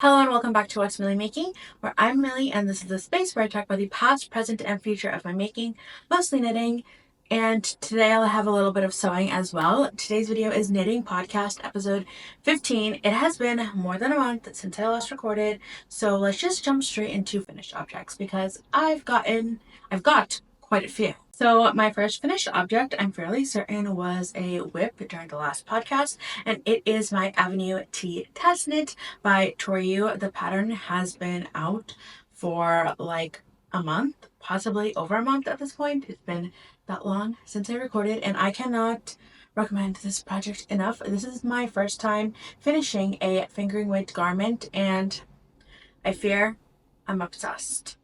Hello and welcome back to What's Millie Making, where I'm Millie and this is the space where I talk about the past, present, and future of my making, mostly knitting, and today I'll have a little bit of sewing as well. Today's video is Knitting Podcast episode 15. It has been more than a month since I last recorded, so let's just jump straight into finished objects because I've got quite a few. So my first finished object, I'm fairly certain, was a whip during the last podcast, and it is my Avenue T test knit by Tori. The pattern has been out for like a month, possibly over a month at this point. It's been that long since I recorded, and I cannot recommend this project enough. This is my first time finishing a fingering weight garment, and I fear I'm obsessed.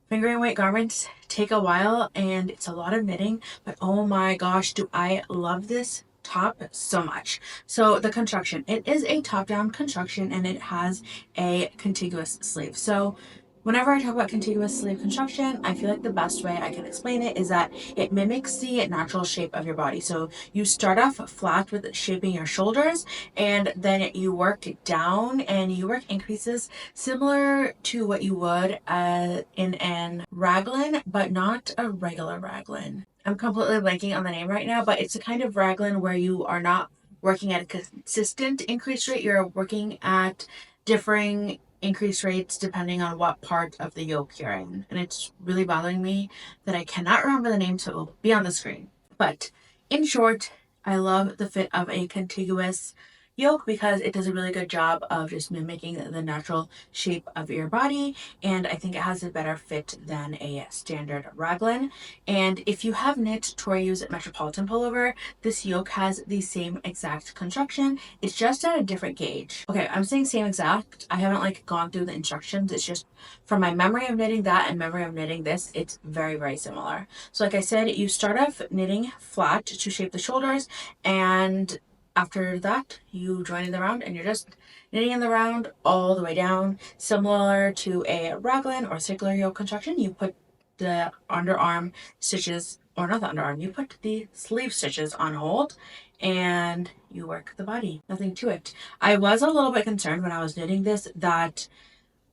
Fingering weight garments take a while and it's a lot of knitting, but oh my gosh, do I love this top so much. So the construction, it is a top-down construction and it has a contiguous sleeve. So whenever I talk about contiguous sleeve construction, I feel like the best way I can explain it is that it mimics the natural shape of your body. So you start off flat with shaping your shoulders, and then you work down and you work increases similar to what you would in an raglan, but not a regular raglan. I'm completely blanking on the name right now, but it's a kind of raglan where you are not working at a consistent increase rate. You're working at differing increase rates depending on what part of the yoke you're in. And it's really bothering me that I cannot remember the name, so it will be on the screen. But in short, I love the fit of a contiguous yoke because it does a really good job of just mimicking the natural shape of your body, and I think it has a better fit than a standard raglan. And if you have knit Tori's Metropolitan Pullover, this yoke has the same exact construction. It's just at a different gauge. Okay, I'm saying same exact. I haven't gone through the instructions. It's just from my memory of knitting that and memory of knitting this, it's very, very similar. So like I said, you start off knitting flat to shape the shoulders, and after that, you join in the round and you're just knitting in the round all the way down. Similar to a raglan or circular yoke construction, you put the underarm stitches, or not the underarm, you put the sleeve stitches on hold and you work the body. Nothing to it. I was a little bit concerned when I was knitting this that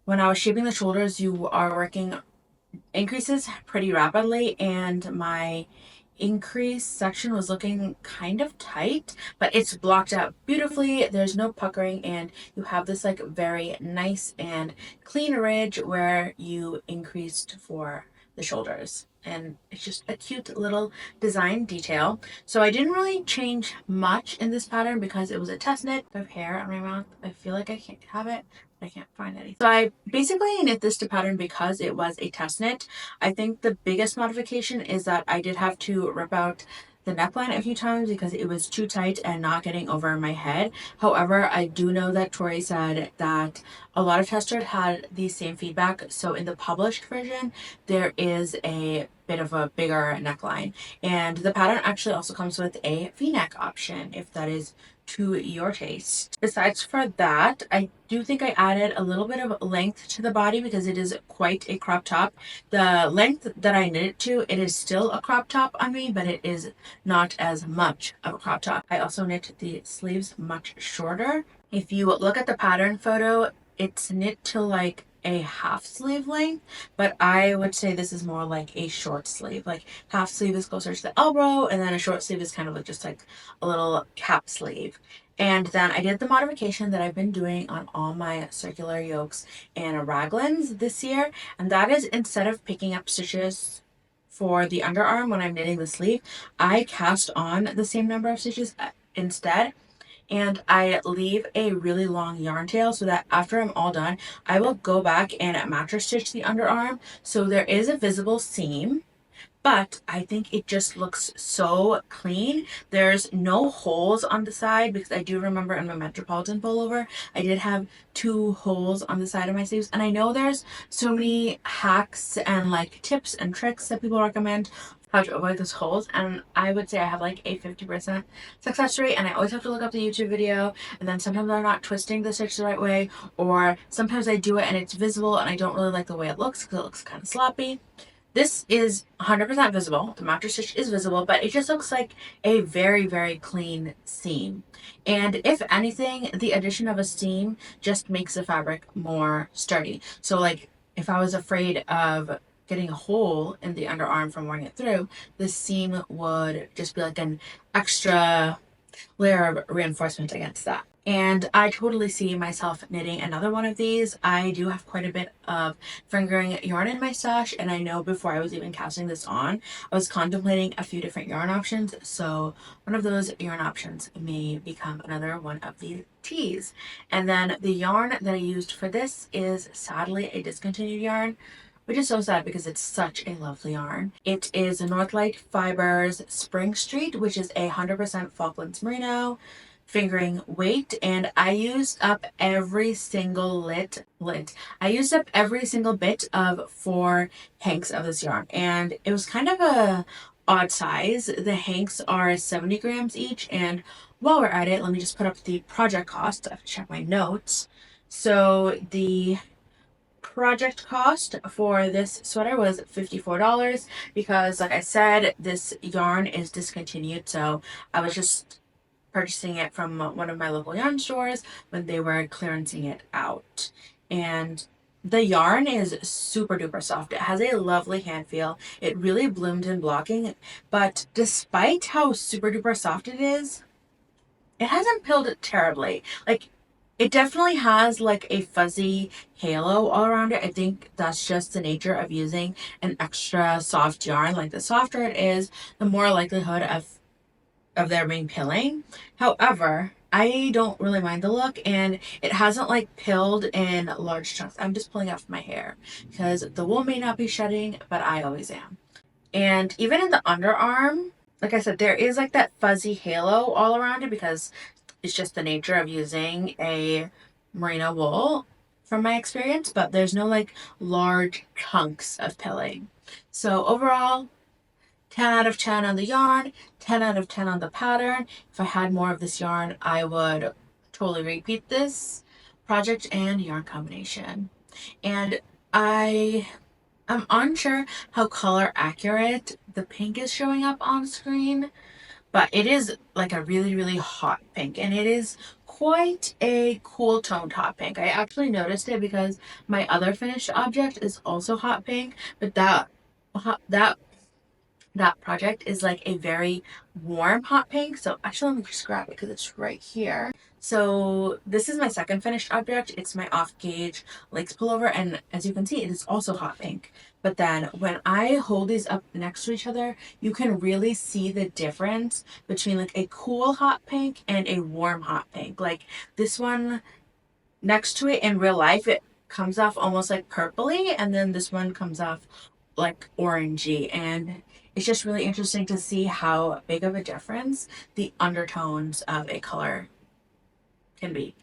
when I was shaping the shoulders, you are working increases pretty rapidly, and my increase section was looking kind of tight, but it's blocked out beautifully. There's no puckering, and you have this very nice and clean ridge where you increased for the shoulders, and it's just a cute little design detail. So I didn't really change much in this pattern because it was a test knit. I have hair on my mouth. I feel like I can't have it, but I can't find any. So I basically knit this to pattern because it was a test knit. I think the biggest modification is that I did have to rip out the neckline a few times because it was too tight and not getting over my head. However, I do know that Tori said that a lot of testers had the same feedback. So in the published version, there is a bit of a bigger neckline. And the pattern actually also comes with a V-neck option if that is to your taste. Besides for that, I do think I added a little bit of length to the body because it is quite a crop top. The length that I knit it to, it is still a crop top on me, but it is not as much of a crop top. I also knit the sleeves much shorter. If you look at the pattern photo, it's knit to a half sleeve length, but I would say this is more like a short sleeve. Half sleeve is closer to the elbow, and then a short sleeve is kind of just a little cap sleeve. And then I did the modification that I've been doing on all my circular yokes and raglans this year, and that is instead of picking up stitches for the underarm when I'm knitting the sleeve, I cast on the same number of stitches instead. And I leave a really long yarn tail so that after I'm all done, I will go back and mattress stitch the underarm. So there is a visible seam, but I think it just looks so clean. There's no holes on the side because I do remember in my Metropolitan Pullover, I did have 2 holes on the side of my sleeves. And I know there's so many hacks and tips and tricks that people recommend how to avoid those holes, and I would say I have a 50% success rate, and I always have to look up the YouTube video, and then sometimes I'm not twisting the stitch the right way, or sometimes I do it and it's visible and I don't really like the way it looks because it looks kind of sloppy. This is 100% visible. The mattress stitch is visible, but it just looks like a very, very clean seam. And if anything, the addition of a seam just makes the fabric more sturdy. So like if I was afraid of getting a hole in the underarm from wearing it through, the seam would just be like an extra layer of reinforcement against that. And I totally see myself knitting another one of these. I do have quite a bit of fingering yarn in my stash, and I know before I was even casting this on, I was contemplating a few different yarn options. So one of those yarn options may become another one of the tees. And then the yarn that I used for this is sadly a discontinued yarn, which is so sad because it's such a lovely yarn. It is Northlight Fibers Spring Street, which is 100% Falklands Merino fingering weight, and I used up every single I used up every single bit of 4 hanks of this yarn, and it was kind of a odd size. The hanks are 70 grams each, and while we're at it, let me just put up the project cost. I have to check my notes. So the project cost for this sweater was $54 because, like I said, this yarn is discontinued, so I was just purchasing it from one of my local yarn stores when they were clearancing it out. And the yarn is super duper soft. It has a lovely hand feel. It really bloomed in blocking, but despite how super duper soft it is, it hasn't pilled terribly. Like, it definitely has like a fuzzy halo all around it. I think that's just the nature of using an extra soft yarn. Like, the softer it is, the more likelihood of there being pilling. However, I don't really mind the look, and it hasn't like pilled in large chunks. I'm just pulling off my hair because the wool may not be shedding, but I always am. And even in the underarm, like I said, there is like that fuzzy halo all around it because it's just the nature of using a merino wool from my experience, but there's no like large chunks of pilling. So overall, 10 out of 10 on the yarn, 10 out of 10 on the pattern. If I had more of this yarn, I would totally repeat this project and yarn combination. And I am unsure how color accurate the pink is showing up on screen, but it is like a really, really hot pink, and it is quite a cool toned hot pink. I actually noticed it because my other finished object is also hot pink, but that project is like a very warm hot pink. So actually, let me just grab it because it's right here. So this is my second finished object. It's my off gauge lace pullover, and as you can see, it is also hot pink. But then when I hold these up next to each other, you can really see the difference between like a cool hot pink and a warm hot pink. Like, this one next to it in real life, it comes off almost like purpley, and then this one comes off like orangey, and it's just really interesting to see how big of a difference the undertones of a color can be.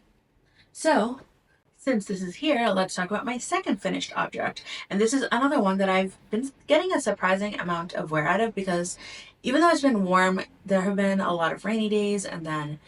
So since this is here, let's talk about my second finished object. And this is another one that I've been getting a surprising amount of wear out of because even though it's been warm, there have been a lot of rainy days, and then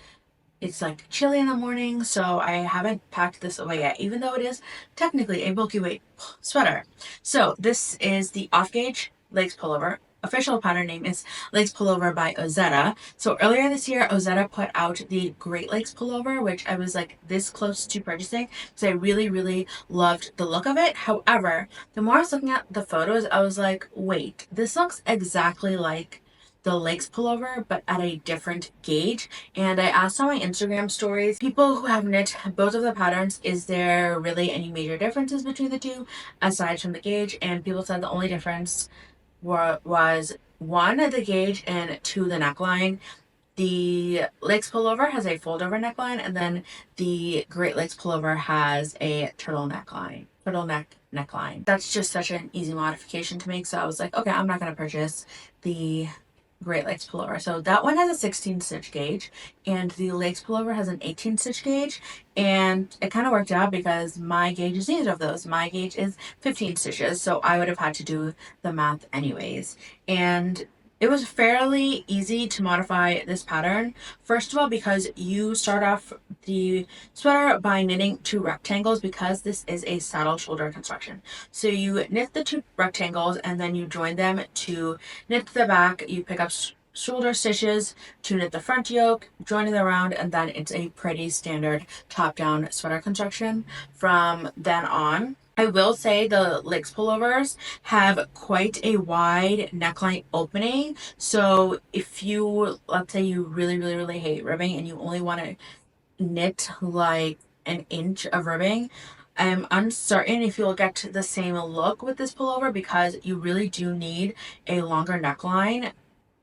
it's like chilly in the morning, so I haven't packed this away yet, even though it is technically a bulky weight sweater. So this is the off gauge lace pullover. Official pattern name is Lace Pullover by Ozetta. So earlier this year, Ozetta put out the Great Lakes Pullover, which I was like this close to purchasing because I really, really loved the look of it. However, the more I was looking at the photos, I was like, wait, this looks exactly like the Lakes pullover, but at a different gauge. And I asked on my Instagram stories, people who have knit both of the patterns, is there really any major differences between the two aside from the gauge? And people said the only difference was 1, the gauge, and 2, the neckline. The Lakes pullover has a fold over neckline, and then the Great Lakes pullover has a turtleneck neckline. That's just such an easy modification to make, so I was like, okay, I'm not going to purchase the Great Lakes pullover. So that one has a 16 stitch gauge, and the Lakes pullover has an 18 stitch gauge, and it kind of worked out because my gauge is neither of those. My gauge is 15 stitches, so I would have had to do the math anyways. And It was fairly easy to modify this pattern. First of all, because you start off the sweater by knitting 2 rectangles, because this is a saddle shoulder construction. So you knit the 2 rectangles and then you join them to knit the back. You pick up shoulder stitches to knit the front yoke, join it around, and then it's a pretty standard top-down sweater construction from then on. I will say the lace pullovers have quite a wide neckline opening. So if you, let's say you really hate ribbing and you only want to knit like an inch of ribbing, I'm uncertain if you'll get the same look with this pullover, because you really do need a longer neckline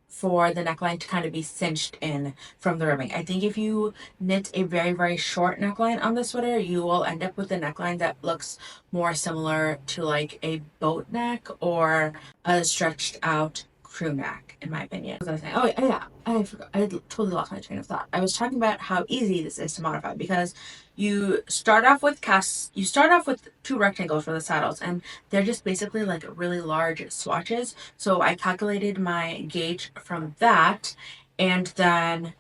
for the neckline to kind of be cinched in from the ribbing. I think if you knit a very short neckline on the sweater, you will end up with a neckline that looks more similar to like a boat neck or a stretched out crew neck, in my opinion. What was I saying? Oh yeah, I forgot. I totally lost my train of thought. I was talking about how easy this is to modify, because you start off with 2 rectangles for the saddles, and they're just basically like really large swatches. So I calculated my gauge from that, and then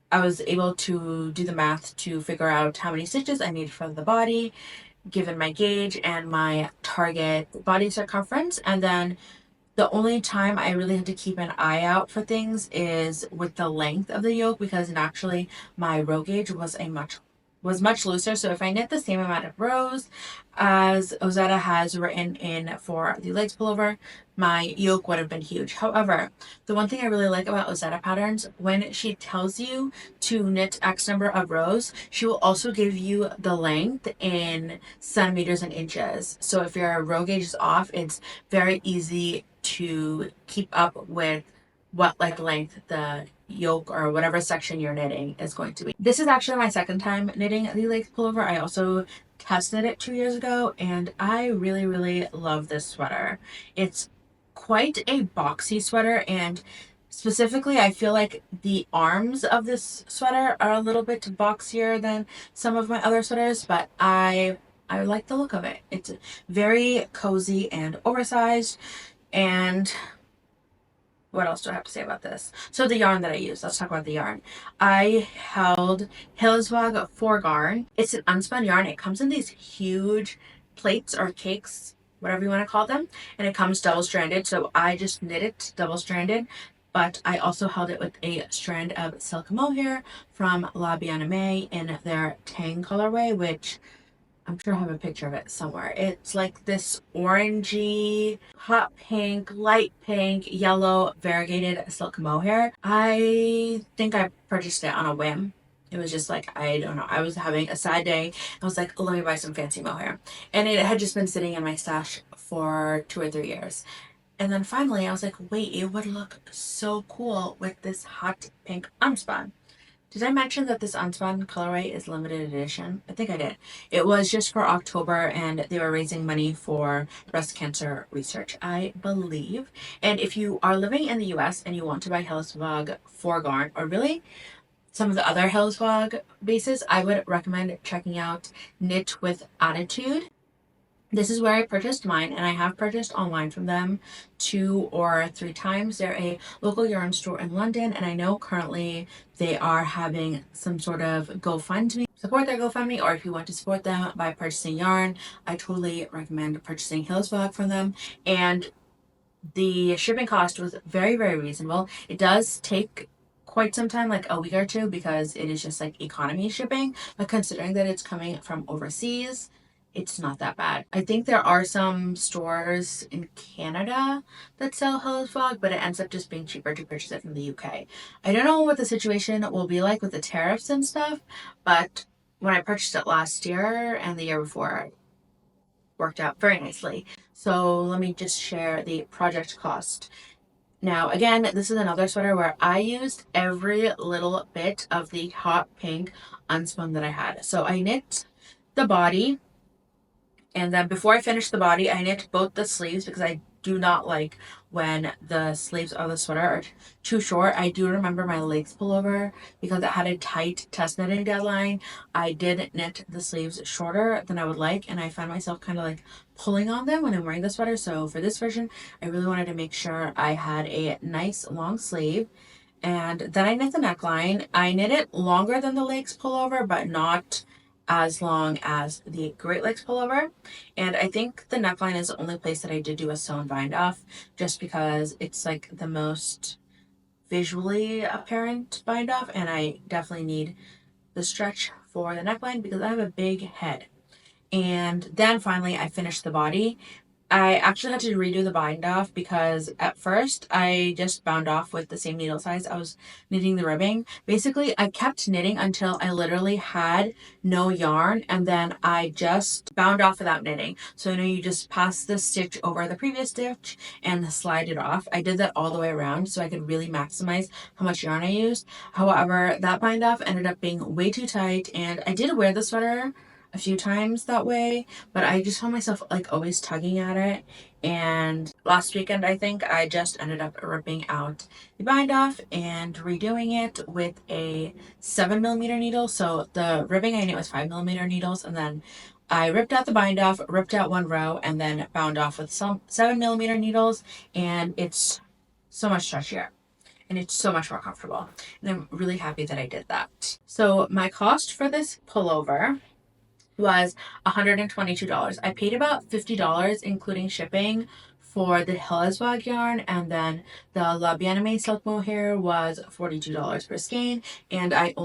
I was able to do the math to figure out how many stitches I need for the body, given my gauge and my target body circumference. And then the only time I really had to keep an eye out for things is with the length of the yoke, because naturally my row gauge was much looser. So if I knit the same amount of rows as Ozetta has written in for the legs pullover, my yoke would have been huge. However, the one thing I really like about Ozetta patterns, when she tells you to knit X number of rows, she will also give you the length in centimeters and inches. So if your row gauge is off, it's very easy to keep up with what like length the yoke or whatever section you're knitting is going to be. This is actually my second time knitting the lace pullover. I also tested it 2 years ago, and I really love this sweater. It's quite a boxy sweater, and specifically I feel like the arms of this sweater are a little bit boxier than some of my other sweaters, but I like the look of it. It's very cozy and oversized. And what else do I have to say about this? So the yarn that I use, let's talk about the yarn. I held Hillesvåg Forgarn. It's an unspun yarn. It comes in these huge plates or cakes, whatever you want to call them, and it comes double-stranded. So I just knit it double-stranded, but I also held it with a strand of silk mohair from Aimee in their Tang colorway, which I'm sure I have a picture of it somewhere. It's like this orangey, hot pink, light pink, yellow, variegated silk mohair. I think I purchased it on a whim. It was just like, I don't know, I was having a sad day. I was like, oh, let me buy some fancy mohair. And it had just been sitting in my stash for 2 or 3 years. And then finally I was like, wait, it would look so cool with this hot pink unspun. Did I mention that this unspun colorway is limited edition? I think I did. It was just for October, and they were raising money for breast cancer research, I believe. And if you are living in the US and you want to buy Hillesvåg Forgarn, or really some of the other Hillesvåg bases, I would recommend checking out Knit with Attitude. This is where I purchased mine, and I have purchased online from them 2 or 3 times. They're a local yarn store in London, and I know currently they are having some sort of GoFundMe. Support their GoFundMe, or if you want to support them by purchasing yarn, I totally recommend purchasing Hillesvåg from them. And the shipping cost was very reasonable. It does take quite some time, like a week or 2, because it is just like economy shipping, but considering that it's coming from overseas, it's not that bad. I think there are some stores in Canada that sell Hillesvåg, but it ends up just being cheaper to purchase it from the UK. I don't know what the situation will be like with the tariffs and stuff, but when I purchased it last year and the year before, it worked out very nicely. So let me just share the project cost. Now, again, this is another sweater where I used every little bit of the hot pink unspun that I had. So I knit the body, and then before I finished the body, I knit both the sleeves, because I do not like when the sleeves of the sweater are too short. I do remember my legs pullover, because it had a tight test knitting deadline. I did knit the sleeves shorter than I would like, and I found myself kind of like pulling on them when I'm wearing the sweater. So for this version, I really wanted to make sure I had a nice long sleeve. And then I knit the neckline. I knit it longer than the legs pullover, but not as long as the Great Lakes pullover. And I think the neckline is the only place that I did do a sewn bind off, just because it's like the most visually apparent bind off, and I definitely need the stretch for the neckline because I have a big head. And then finally I finished the body. I actually had to redo the bind off because at first I just bound off with the same needle size I was knitting the ribbing. Basically, I kept knitting until I literally had no yarn, and then I just bound off without knitting. So you just pass the stitch over the previous stitch and slide it off. I did that all the way around so I could really maximize how much yarn I used. However, that bind off ended up being way too tight, and I did wear the sweater a few times that way, but I just found myself like always tugging at it. And last weekend, I think I just ended up ripping out the bind off and redoing it with a 7mm needle. So the ribbing I knit was 5mm needles, and then I ripped out the bind off, ripped out one row, and then bound off with some 7mm needles, and it's so much stretchier and it's so much more comfortable. And I'm really happy that I did that. So my cost for this pullover was $122. I paid about $50, including shipping, for the Hillesvåg yarn, and then the Aimee silk mohair was $42 per skein, and I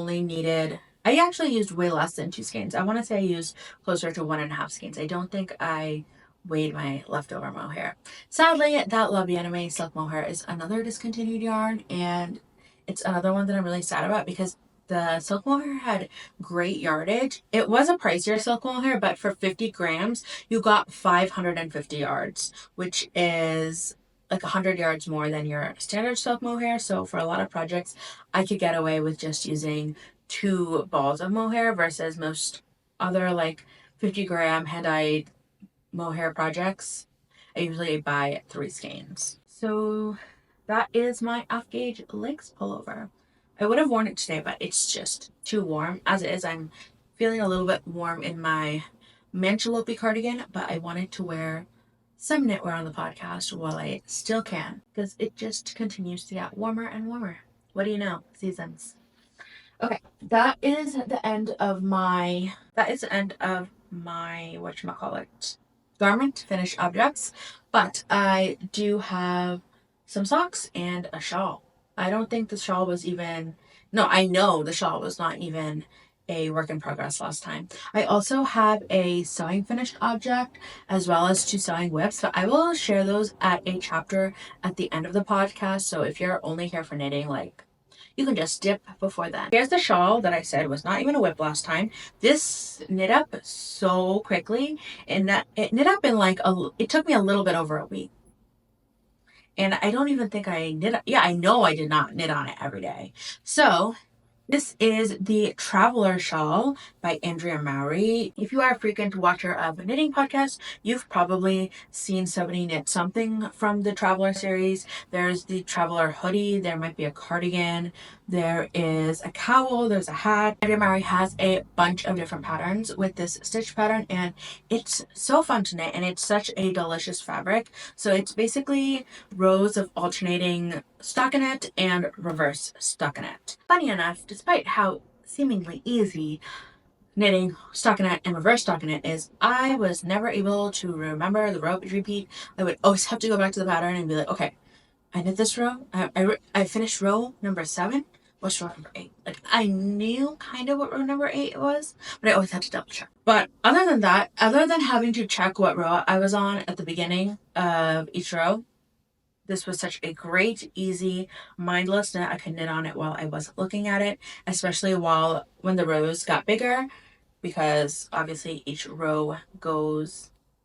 actually used way less than 2 skeins. I want to say I used closer to 1.5 skeins. I don't think I weighed my leftover mohair. Sadly, that Aimee silk mohair is another discontinued yarn, and it's another one that I'm really sad about because the silk mohair had great yardage. It was a pricier silk mohair, but for 50 grams, you got 550 yards, which is like 100 yards more than your standard silk mohair. So for a lot of projects, I could get away with just using 2 balls of mohair versus most other like 50-gram hand-dyed mohair projects. I usually buy 3 skeins. So that is my off-gauge legs pullover. I would have worn it today, but it's just too warm. As it is, I'm feeling a little bit warm in my Manchalope cardigan, but I wanted to wear some knitwear on the podcast while I still can, because it just continues to get warmer and warmer. What do you know? Seasons. Okay, that is the end of my whatchamacallit, garment finished objects, but I do have some socks and a shawl. I don't think the shawl was even, no, I know the shawl was not even a work in progress last time. I also have a sewing finished object as well as 2 sewing whips, but I will share those at a chapter at the end of the podcast. So if you're only here for knitting, like, you can just dip before then. Here's the shawl that I said was not even a whip last time. This knit up so quickly, and that it knit up in like it took me a little bit over a week. And I don't even think I knit. Yeah, I know I did not knit on it every day. So this is the Traveler Shawl by Andrea Mowry. If you are a frequent watcher of knitting podcasts, you've probably seen somebody knit something from the Traveler series. There's the Traveler hoodie, there might be a cardigan, there is a cowl, there's a hat. Andrea Mowry has a bunch of different patterns with this stitch pattern, and it's so fun to knit, and it's such a delicious fabric. So it's basically rows of alternating stockinette and reverse stockinette. Funny enough, despite how seemingly easy knitting stockinette and reverse stockinette is, I was never able to remember the row repeat. I would always have to go back to the pattern and be like, okay, I knit this row. I finished row number 7. What's row number 8? Like, I knew kind of what row number 8 was, but I always had to double check. But other than that, other than having to check what row I was on at the beginning of each row, this was such a great, easy, mindless knit. I could knit on it while I wasn't looking at it, especially when the rows got bigger, because obviously each row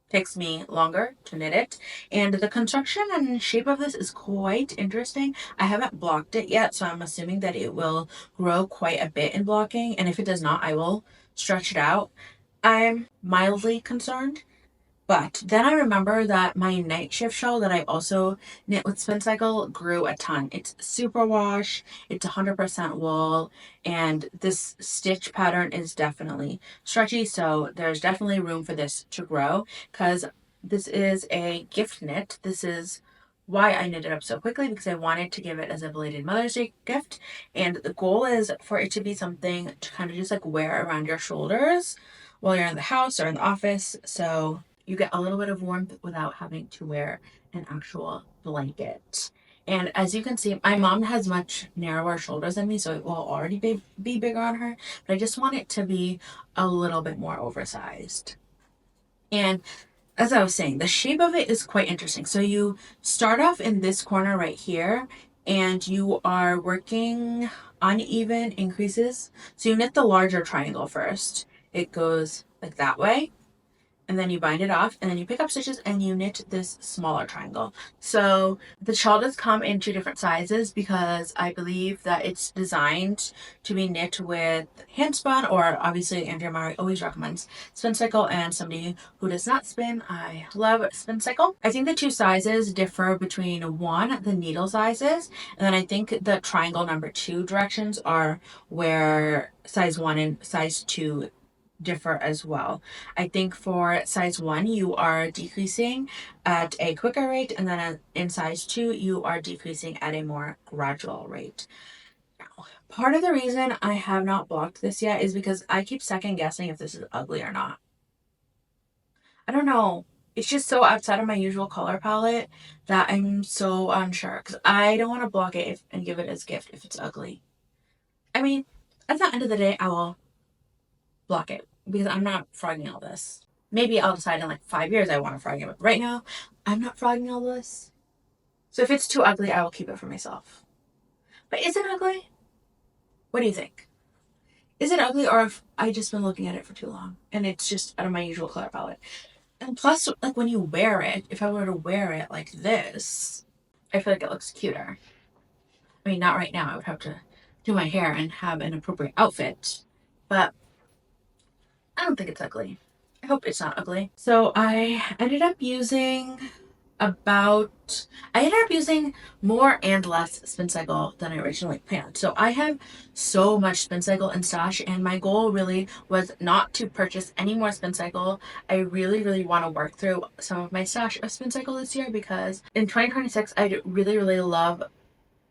takes me longer to knit it. And the construction and shape of this is quite interesting. I haven't blocked it yet, so I'm assuming that it will grow quite a bit in blocking. And if it does not, I will stretch it out. I'm mildly concerned But then I remember that my night shift shawl that I also knit with Spin Cycle grew a ton. It's super wash, it's 100% wool, and this stitch pattern is definitely stretchy, so there's definitely room for this to grow because this is a gift knit. This is why I knit it up so quickly, because I wanted to give it as a belated Mother's Day gift, and the goal is for it to be something to kind of just like wear around your shoulders while you're in the house or in the office. So you get a little bit of warmth without having to wear an actual blanket. And as you can see, my mom has much narrower shoulders than me, so it will already be bigger on her. But I just want it to be a little bit more oversized. And as I was saying, the shape of it is quite interesting. So you start off in this corner right here, and you are working uneven increases. So you knit the larger triangle first. It goes like that way, and then you bind it off, and then you pick up stitches and you knit this smaller triangle. So the shawl does come in 2 different sizes because I believe that it's designed to be knit with hand spun, or obviously Andrea Mari always recommends Spin Cycle, and somebody who does not spin, I love Spin Cycle. I think the 2 sizes differ between the needle sizes, and then I think the triangle number 2 directions are where size 1 and size 2 differ as well. I think for size 1, you are decreasing at a quicker rate, and then in size 2, you are decreasing at a more gradual rate. Now, part of the reason I have not blocked this yet is because I keep second guessing if this is ugly or not. I don't know. It's just so outside of my usual color palette that I'm so unsure, because I don't want to block it and give it as gift if it's ugly. I mean, at the end of the day, I will block it because I'm not frogging all this. Maybe I'll decide in like 5 years I want to frog it, but right now I'm not frogging all this. So if it's too ugly, I will keep it for myself. But is it ugly? What do you think? Is it ugly, or if I just been looking at it for too long and it's just out of my usual color palette? And plus, like when you wear it, if I were to wear it like this, I feel like it looks cuter. I mean, not right now. I would have to do my hair and have an appropriate outfit. But I don't think it's ugly. I hope it's not ugly. So I ended up using more and less Spin Cycle than I originally planned. So I have so much Spin Cycle in stash, and my goal really was not to purchase any more Spin Cycle. I really, really want to work through some of my stash of Spin Cycle this year, because in 2026, I'd really, really love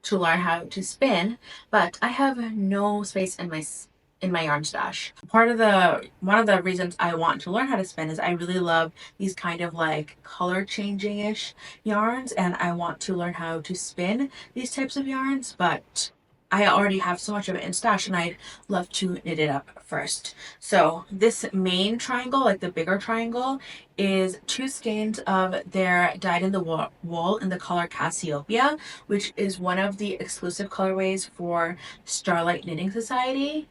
to learn how to spin, but I have no space in my yarn stash. One of the reasons I want to learn how to spin is I really love these kind of like color changing ish yarns, and I want to learn how to spin these types of yarns, but I already have so much of it in stash and I'd love to knit it up first. So this main triangle, like the bigger triangle, is 2 skeins of their dyed in the wool in the color Cassiopeia, which is one of the exclusive colorways for Starlight Knitting Society.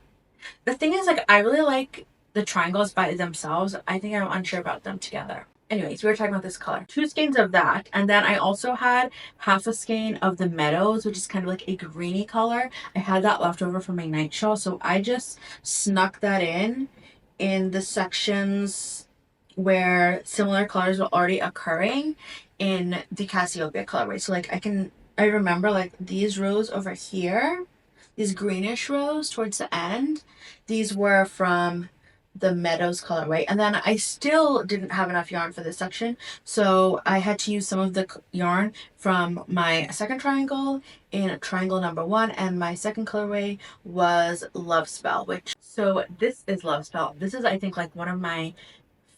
The thing is, like, I really like the triangles by themselves. I think I'm unsure about them together. Anyways, we were talking about this color. 2 skeins of that, and then I also had half a skein of the Meadows, which is kind of like a greeny color. I had that left over from my night shawl, so I just snuck that in the sections where similar colors were already occurring in the Cassiopeia colorway. So like I remember like these rows over here, these greenish rows towards the end, these were from the Meadows colorway. And then I still didn't have enough yarn for this section, so I had to use some of the yarn from my second triangle in triangle number 1, and my second colorway was Love Spell, so this is Love Spell. This is, I think, like one of my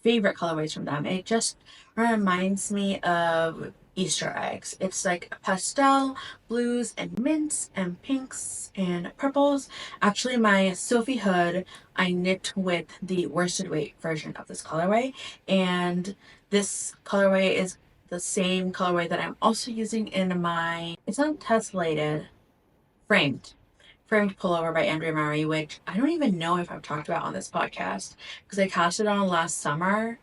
favorite colorways from them. It just reminds me of Easter eggs. It's like pastel blues and mints and pinks and purples. Actually, my Sophie hood I knit with the worsted weight version of this colorway, and this colorway is the same colorway that I'm also using in my, it's not tessellated, framed Pullover by Andrea Mari, which I don't even know if I've talked about on this podcast because I cast it on last summer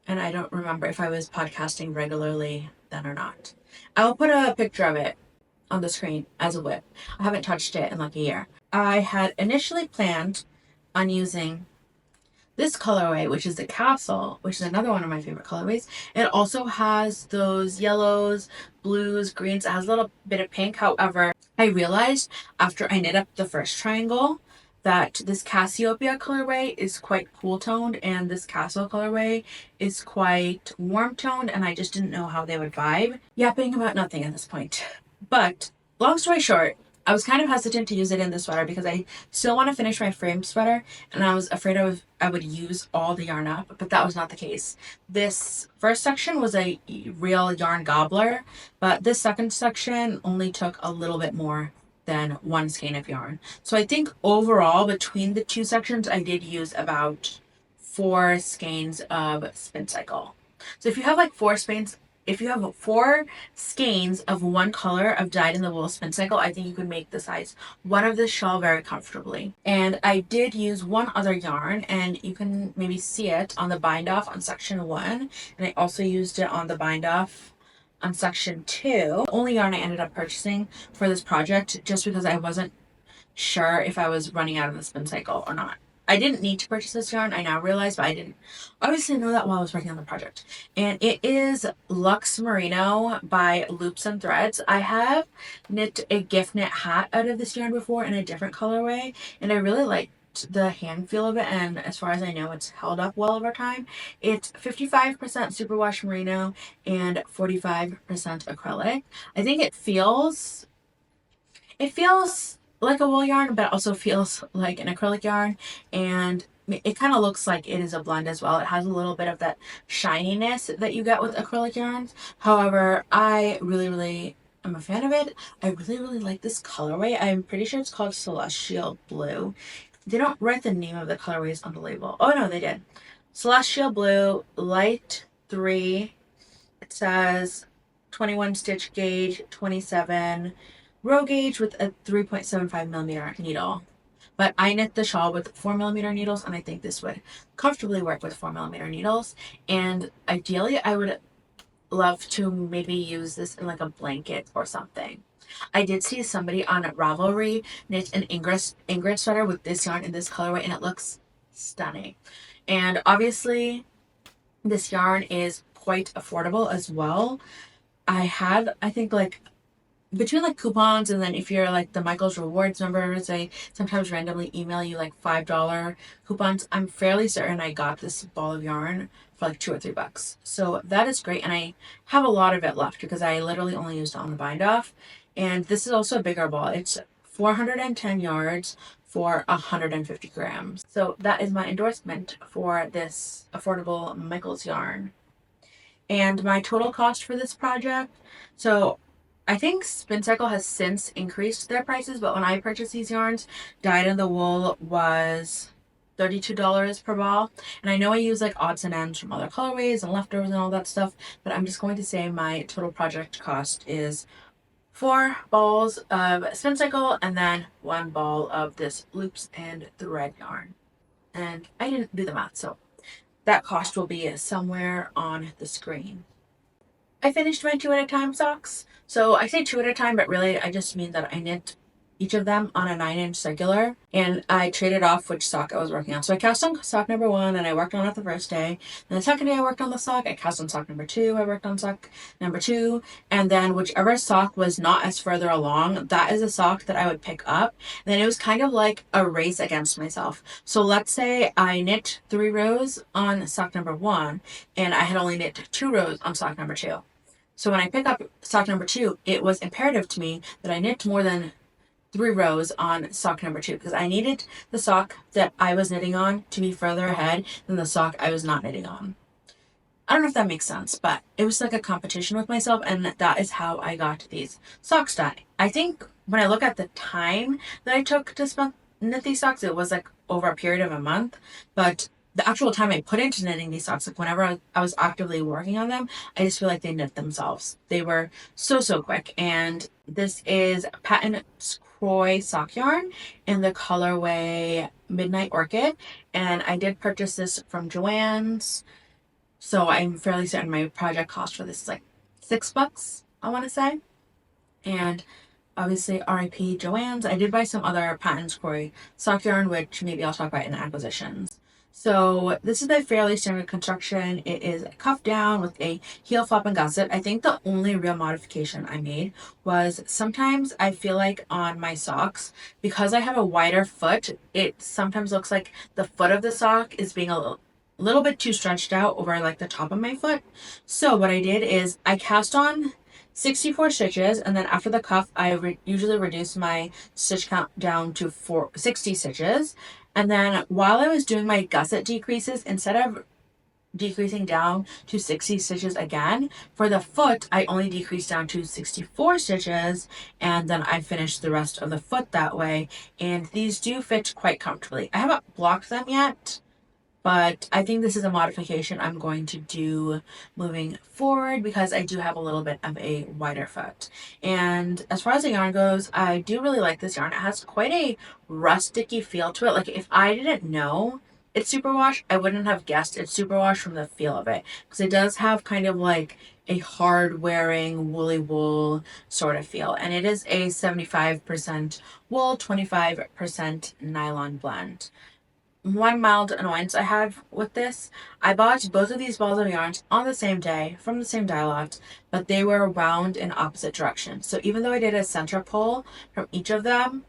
and I don't remember if I was podcasting regularly then or not. I will put a picture of it on the screen as a whip. I haven't touched it in like a year. I had initially planned on using This colorway, which is the Castle, which is another one of my favorite colorways, it also has those yellows, blues, greens. It has a little bit of pink. However, I realized after I knit up the first triangle that this Cassiopeia colorway is quite cool toned and this Castle colorway is quite warm toned, and I just didn't know how they would vibe. Yapping about nothing at this point. But long story short, I was kind of hesitant to use it in the sweater because I still want to finish my frame sweater, and I was afraid I would use all the yarn up, but that was not the case. This first section was a real yarn gobbler, but this second section only took a little bit more than one skein of yarn. So I think overall between the two sections I did use about 4 skeins of spin cycle. So if you have like 4 skeins, if you have 4 skeins of one color of dyed in the wool spin cycle, I think you could make the size 1 of this shawl very comfortably. And I did use one other yarn, and you can maybe see it on the bind off on section 1, and I also used it on the bind off on section 2. The only yarn I ended up purchasing for this project, just because I wasn't sure if I was running out of the spin cycle or not. I didn't need to purchase this yarn, I now realize, but I didn't obviously know that while I was working on the project. And it is Luxe Merino by Loops and Threads. I have knit a gift knit hat out of this yarn before in a different colorway, and I really liked the hand feel of it, and as far as I know, it's held up well over time. It's 55% superwash merino and 45% acrylic. I think it feels like a wool yarn, but it also feels like an acrylic yarn, and it kind of looks like it is a blend as well. It has a little bit of that shininess that you get with acrylic yarns. However, I really am a fan of it. I really like this colorway. I'm pretty sure it's called Celestial Blue. They don't write the name of the colorways on the label. Oh no, they did. Celestial Blue, light 3. It says 21 stitch gauge, 27 row gauge with a 3.75 millimeter needle. But I knit the shawl with 4 millimeter needles, and I think this would comfortably work with 4 millimeter needles. And ideally, I would love to maybe use this in like a blanket or something. I did see somebody on Ravelry knit an Ingrid sweater with this yarn in this colorway, and it looks stunning. And obviously, this yarn is quite affordable as well. I think like between like coupons, and then if you're like the Michael's Rewards members, they sometimes randomly email you like $5 coupons. I'm fairly certain I got this ball of yarn for like $2 or $3. So that is great, and I have a lot of it left because I literally only used it on the bind off. And this is also a bigger ball. It's 410 yards for 150 grams. So that is my endorsement for this affordable Michael's yarn. And my total cost for this project, so I think Spin Cycle has since increased their prices, but when I purchased these yarns, dyed in the wool was $32 per ball. And I know I use like odds and ends from other colorways and leftovers and all that stuff, but I'm just going to say my total project cost is 4 balls of Spin Cycle and then 1 ball of this Loops and Thread yarn. And I didn't do the math, so that cost will be somewhere on the screen. I finished my 2 at a time socks. So I say 2 at a time, but really I just mean that I knit each of them on a 9-inch circular, and I traded off which sock I was working on. So I cast on sock number 1 and I worked on it the first day. Then the second day I worked on the sock, I cast on sock number 2, I worked on sock number 2, and then whichever sock was not as further along, that is a sock that I would pick up. And then it was kind of like a race against myself. So let's say I knit 3 rows on sock number 1 and I had only knit 2 rows on sock number 2. So when I pick up sock number 2, it was imperative to me that I knit more than 3 rows on sock number 2 because I needed the sock that I was knitting on to be further ahead than the sock I was not knitting on. I don't know if that makes sense, but it was like a competition with myself, and that is how I got these socks done. I think when I look at the time that I took to knit these socks, it was like over a period of a month, but the actual time I put into knitting these socks, like whenever I was actively working on them, I just feel like they knit themselves. They were so quick. And this is Patons Kroy sock yarn in the colorway Midnight Orchid. And I did purchase this from Joann's. So I'm fairly certain my project cost for this is like $6, I want to say. And obviously RIP Joann's. I did buy some other Patons Kroy sock yarn, which maybe I'll talk about in acquisitions. So this is my fairly standard construction. It is cuff down with a heel flap and gusset. I think the only real modification I made was sometimes I feel like on my socks, because I have a wider foot, it sometimes looks like the foot of the sock is being a little bit too stretched out over like the top of my foot. So what I did is I cast on 64 stitches, and then after the cuff I usually reduce my stitch count down to 60 stitches. And then while I was doing my gusset decreases, instead of decreasing down to 60 stitches again, for the foot, I only decreased down to 64 stitches, and then I finished the rest of the foot that way. And these do fit quite comfortably. I haven't blocked them yet, but I think this is a modification I'm going to do moving forward because I do have a little bit of a wider foot. And as far as the yarn goes, I do really like this yarn. It has quite a rusticy feel to it. Like if I didn't know it's superwash, I wouldn't have guessed it's superwash from the feel of it, because it does have kind of like a hard wearing woolly wool sort of feel, and it is a 75% wool, 25% nylon blend. One mild annoyance I have with this, I bought both of these balls of yarns on the same day from the same dye lot, but they were wound in opposite directions. So even though I did a center pull from each of them,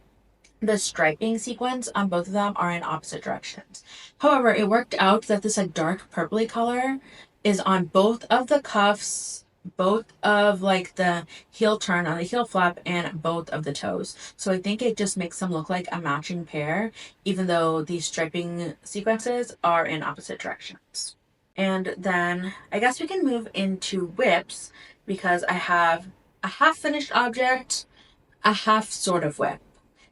the striping sequence on both of them are in opposite directions. However, it worked out that this like dark purpley color is on both of the cuffs, both of like the heel turn on the heel flap, and both of the toes. So I think it just makes them look like a matching pair, even though the striping sequences are in opposite directions. And then I guess we can move into whips, because I have a half finished object, a half sort of whip.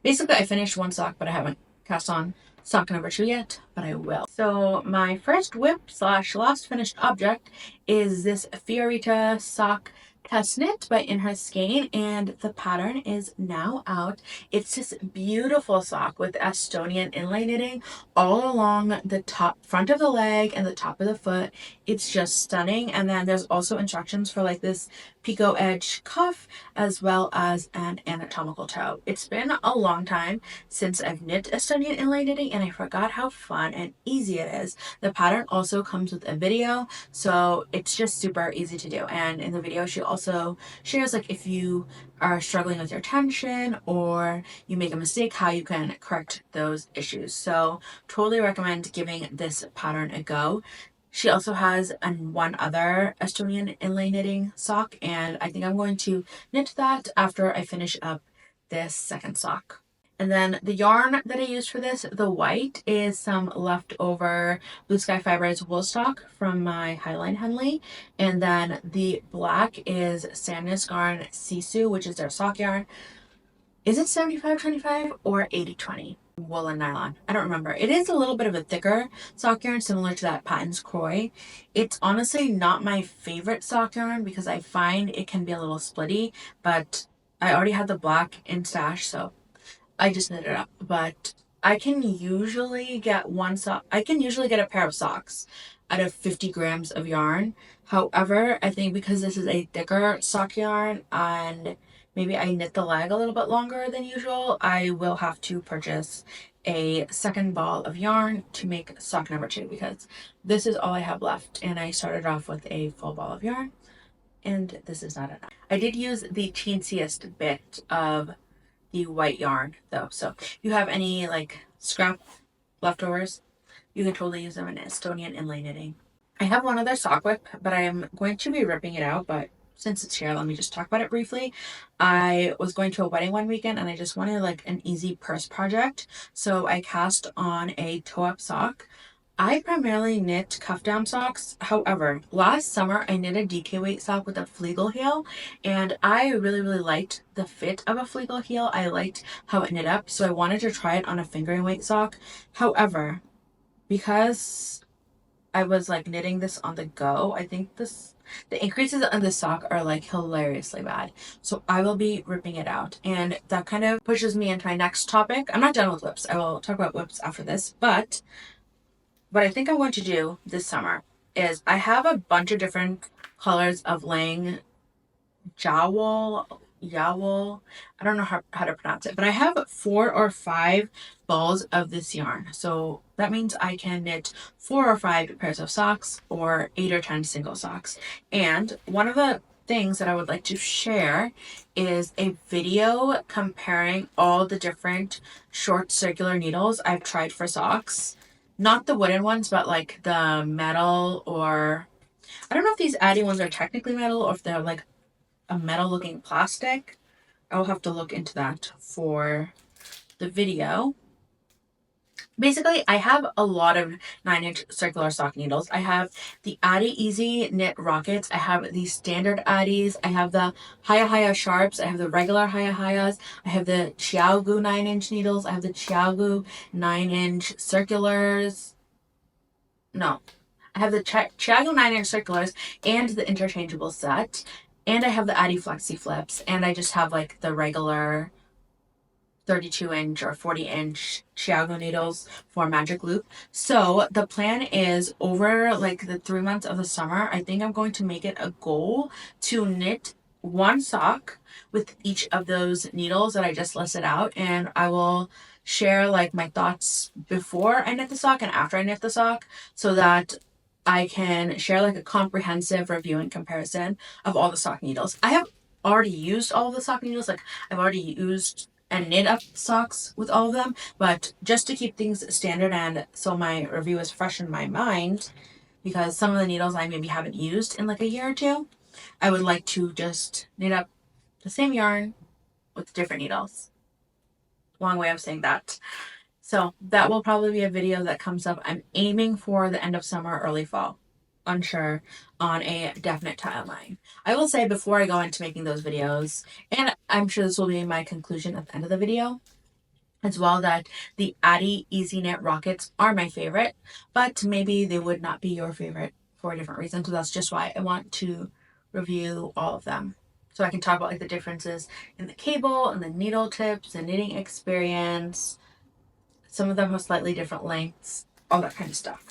Basically, I finished one sock, but I haven't cast on sock number 2 yet, but I will. So my first whip slash last finished object is this Fiorita sock test knit by In Her Skein, and the pattern is now out. It's this beautiful sock with Estonian inlay knitting all along the top front of the leg and the top of the foot. It's just stunning. And then there's also instructions for like this picot edge cuff as well as an anatomical toe. It's been a long time since I've knit Estonian inlay knitting, and I forgot how fun and easy it is. The pattern also comes with a video, so it's just super easy to do. And in the video she also shares like if you are struggling with your tension or you make a mistake, how you can correct those issues. So totally recommend giving this pattern a go. She also has one other Estonian inlay knitting sock, and I think I'm going to knit that after I finish up this second sock. And then the yarn that I used for this, the white, is some leftover Blue Sky Fibers wool stock from my Highline Henley. And then the black is Sandnes Garn Sisu, which is their sock yarn. Is it 75-25 or 80-20? Wool and nylon. I don't remember. It is a little bit of a thicker sock yarn, similar to that Patons Kroy. It's honestly not my favorite sock yarn because I find it can be a little splitty, but I already had the black in stash, so I just knit it up. But I can usually get a pair of socks out of 50 grams of yarn. However, I think because this is a thicker sock yarn and maybe I knit the leg a little bit longer than usual, I will have to purchase a second ball of yarn to make sock number 2, because this is all I have left, and I started off with a full ball of yarn, and this is not enough. I did use the teensiest bit of the white yarn though, so if you have any like scrap leftovers, you can totally use them in Estonian inlay knitting. I have one other sock whip, but I am going to be ripping it out, but since it's here, let me just talk about it briefly. I was going to a wedding one weekend and I just wanted like an easy purse project, so I cast on a toe-up sock. I primarily knit cuff down socks. However, last summer I knit a DK weight sock with a Flegel heel, and I really liked the fit of a Flegel heel. I liked how it knit up, so I wanted to try it on a fingering weight sock. However, because I was like knitting this on the go, I think the increases on the sock are like hilariously bad. So I will be ripping it out. And that kind of pushes me into my next topic. I'm not done with whips. I will talk about whips after this, but what I think I want to do this summer is I have a bunch of different colors of Lang jowl Yowl. I don't know how to pronounce it, but I have 4 or 5 balls of this yarn. So that means I can knit 4 or 5 pairs of socks or 8 or 10 single socks. And one of the things that I would like to share is a video comparing all the different short circular needles I've tried for socks. Not the wooden ones, but like the metal, or I don't know if these Addy ones are technically metal or if they're like a metal looking plastic. I'll have to look into that for the video. Basically, I have a lot of 9-inch circular sock needles. I have the Addy Easy Knit Rockets. I have the standard Addies. I have the Haya Sharps. I have the regular Hayas. I have the Chiaogu 9-inch needles. I have the Chiaogu 9-inch circulars. No, I have the Chiago 9-inch circulars and the interchangeable set. And I have the Addy Flexi Flips. And I just have like the regular 32-inch or 40-inch Chiago needles for Magic Loop. So the plan is over like the 3 months of the summer, I think I'm going to make it a goal to knit one sock with each of those needles that I just listed out. And I will share like my thoughts before I knit the sock and after I knit the sock so that I can share like a comprehensive review and comparison of all the sock needles. I have already used all of the sock needles. Like I've already used and knit up socks with all of them, but just to keep things standard and so my review is fresh in my mind, because some of the needles I maybe haven't used in like a year or two, I would like to just knit up the same yarn with different needles. Long way of saying that. So that will probably be a video that comes up. I'm aiming for the end of summer, early fall. Unsure on a definite timeline. I will say before I go into making those videos, and I'm sure this will be my conclusion at the end of the video as well, that the Addy Easy Knit Rockets are my favorite, but maybe they would not be your favorite for a different reason. So that's just why I want to review all of them. So I can talk about like the differences in the cable and the needle tips and knitting experience. Some of them have slightly different lengths, all that kind of stuff.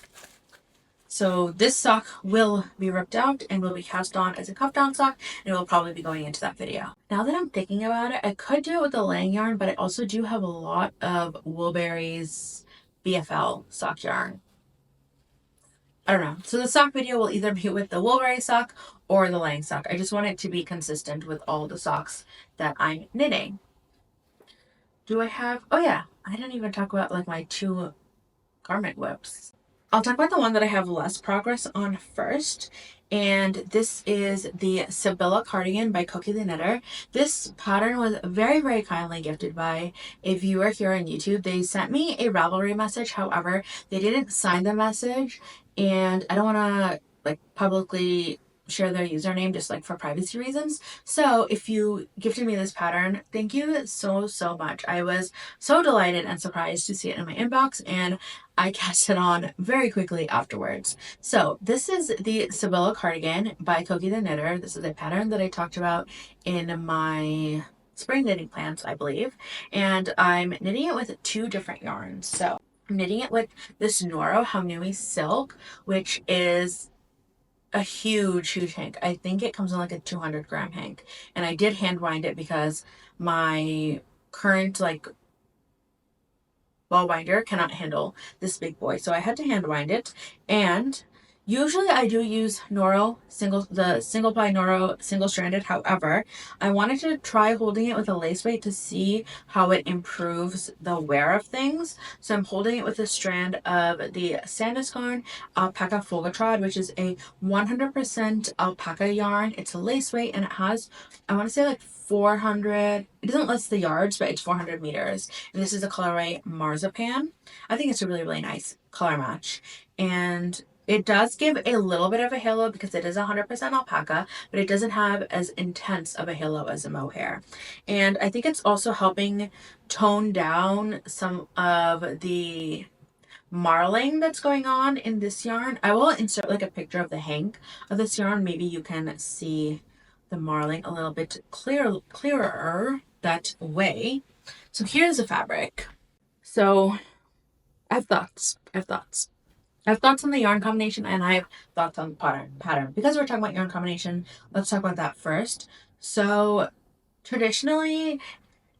So this sock will be ripped out and will be cast on as a cuff down sock, and it will probably be going into that video. Now that I'm thinking about it, I could do it with the laying yarn, but I also do have a lot of Woolberry's BFL sock yarn. I don't know. So the sock video will either be with the Woolberry sock or the laying sock. I just want it to be consistent with all the socks that I'm knitting. Do I have... Oh yeah, I didn't even talk about like my 2 garment whips. I'll talk about the one that I have less progress on first, and this is the Sibylla cardigan by Koki the Knitter. This pattern was very kindly gifted by a viewer here on YouTube. They sent me a Ravelry message, however, they didn't sign the message, and I don't want to like publicly share their username just like for privacy reasons. So if you gifted me this pattern, thank you so much. I was so delighted and surprised to see it in my inbox, and I cast it on very quickly afterwards. So this is the Sibylla cardigan by Koki the Knitter. This is a pattern that I talked about in my spring knitting plans, I believe, and I'm knitting it with 2 different yarns. So I'm knitting it with this Noro Haunui silk, which is a huge hank. I think it comes in like a 200-gram hank, and I did hand wind it because my current like ball winder cannot handle this big boy, so I had to hand wind it. And usually I do use Noro the single ply Noro single stranded. However, I wanted to try holding it with a lace weight to see how it improves the wear of things. So I'm holding it with a strand of the Sandisgarn Alpaca Folgatrad, which is a 100% alpaca yarn. It's a lace weight, and it has, I want to say like 400, it doesn't list the yards, but it's 400 meters. And this is the colorway Marzipan. I think it's a really nice color match. And it does give a little bit of a halo because it is 100% alpaca, but it doesn't have as intense of a halo as a mohair. And I think it's also helping tone down some of the marling that's going on in this yarn. I will insert like a picture of the hank of this yarn. Maybe you can see the marling a little bit clearer that way. So here's the fabric. So I have thoughts on the yarn combination, and I have thoughts on the pattern. Because we're talking about yarn combination, let's talk about that first. So Traditionally,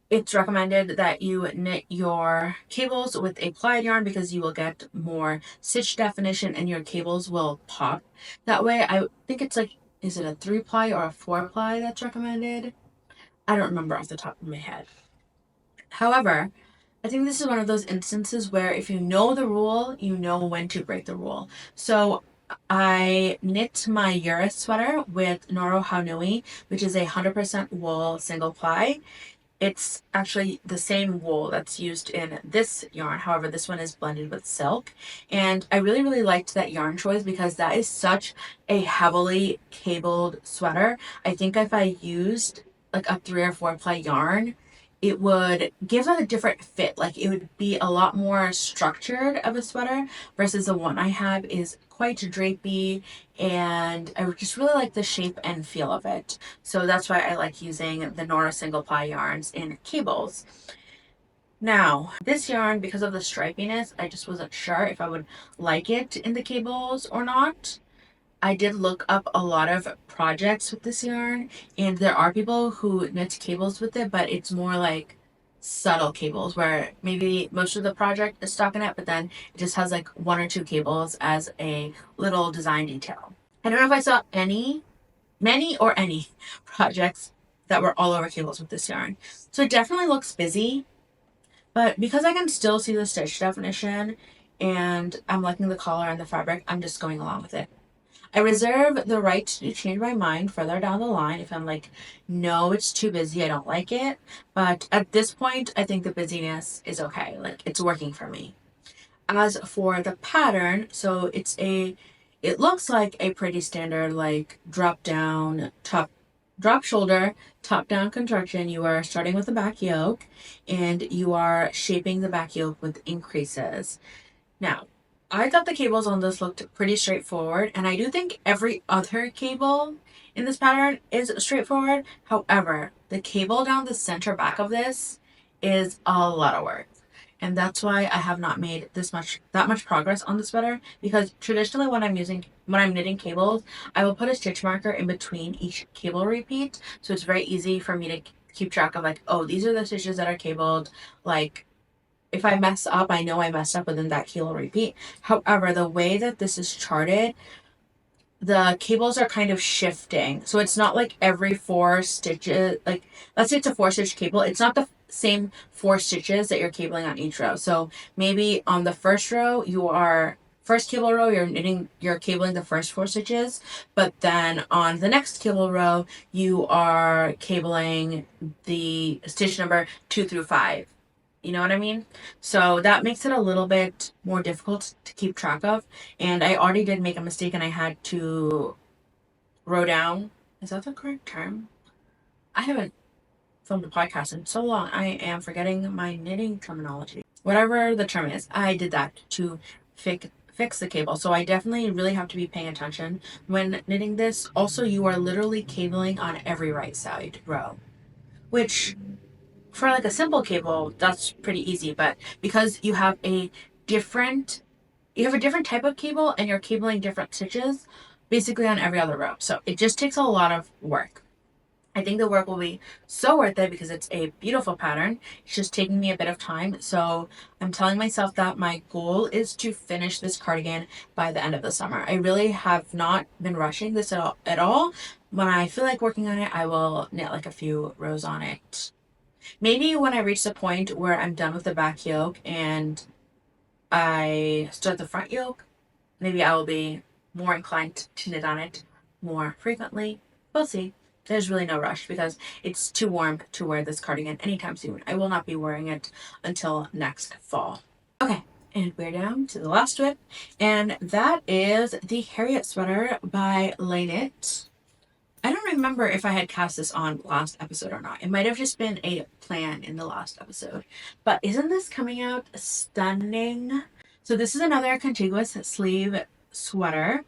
it's recommended that you knit your cables with a plied yarn because you will get more stitch definition and your cables will pop. That way, I think it's like, is it a 3-ply or a 4-ply that's recommended? I don't remember off the top of my head. However, I think this is one of those instances where if you know the rule, you know when to break the rule. So I knit my Urus sweater with Noro Hanui, which is a 100% wool single ply. It's actually the same wool that's used in this yarn. However, this one is blended with silk. And I really, really liked that yarn choice because that is such a heavily cabled sweater. I think if I used like a 3 or 4-ply yarn, it would give it a different fit. Like it would be a lot more structured of a sweater versus the one I have is quite drapey, and I just really like the shape and feel of it. So that's why I like using the Nora single ply yarns in cables. Now, this yarn, because of the stripiness, I just wasn't sure if I would like it in the cables or not. I did look up a lot of projects with this yarn, and there are people who knit cables with it, but it's more like subtle cables where maybe most of the project is stockinette, but then it just has like 1 or 2 cables as a little design detail. I don't know if I saw many or any projects that were all over cables with this yarn. So it definitely looks busy, but because I can still see the stitch definition and I'm liking the color and the fabric, I'm just going along with it. I reserve the right to change my mind further down the line if I'm like, no, it's too busy, I don't like it. But at this point, I think the busyness is okay. Like, it's working for me. As for the pattern, so it looks like a pretty standard, like, drop shoulder, top down construction. You are starting with the back yoke and you are shaping the back yoke with increases. Now, I thought the cables on this looked pretty straightforward, and I do think every other cable in this pattern is straightforward. However, the cable down the center back of this is a lot of work. And that's why I have not made that much progress on the sweater, because traditionally when I'm knitting cables, I will put a stitch marker in between each cable repeat. So it's very easy for me to keep track of like, oh, these are the stitches that are cabled, like if I mess up, I know I messed up within that cable repeat. However, the way that this is charted, the cables are kind of shifting. So it's not like every 4 stitches, like let's say it's a 4-stitch cable, it's not the same 4 stitches that you're cabling on each row. So maybe on the first row, first cable row, you're cabling the first 4 stitches, but then on the next cable row, you are cabling the stitch number 2 through 5. You know what I mean? So that makes it a little bit more difficult to keep track of. And I already did make a mistake and I had to row down. Is that the correct term? I haven't filmed a podcast in so long. I am forgetting my knitting terminology. Whatever the term is, I did that to fix the cable. So I definitely really have to be paying attention when knitting this. Also, you are literally cabling on every right side row, which for like a simple cable, that's pretty easy, but because different you have a different type of cable and you're cabling different stitches basically on every other row. So it just takes a lot of work. I think the work will be so worth it because it's a beautiful pattern. It's just taking me a bit of time. So I'm telling myself that my goal is to finish this cardigan by the end of the summer. I really have not been rushing this at all. When I feel like working on it, I will knit like a few rows on it. Maybe when I reach the point where I'm done with the back yoke and I start the front yoke, maybe I will be more inclined to knit on it more frequently. We'll see. There's really no rush because it's too warm to wear this cardigan anytime soon. I will not be wearing it until next fall. Okay, and we're down to the last whip, and that is the Harriet sweater by Knit. I don't remember if I had cast this on last episode or not. It might have just been a plan in the last episode. But isn't this coming out stunning? So this is another contiguous sleeve sweater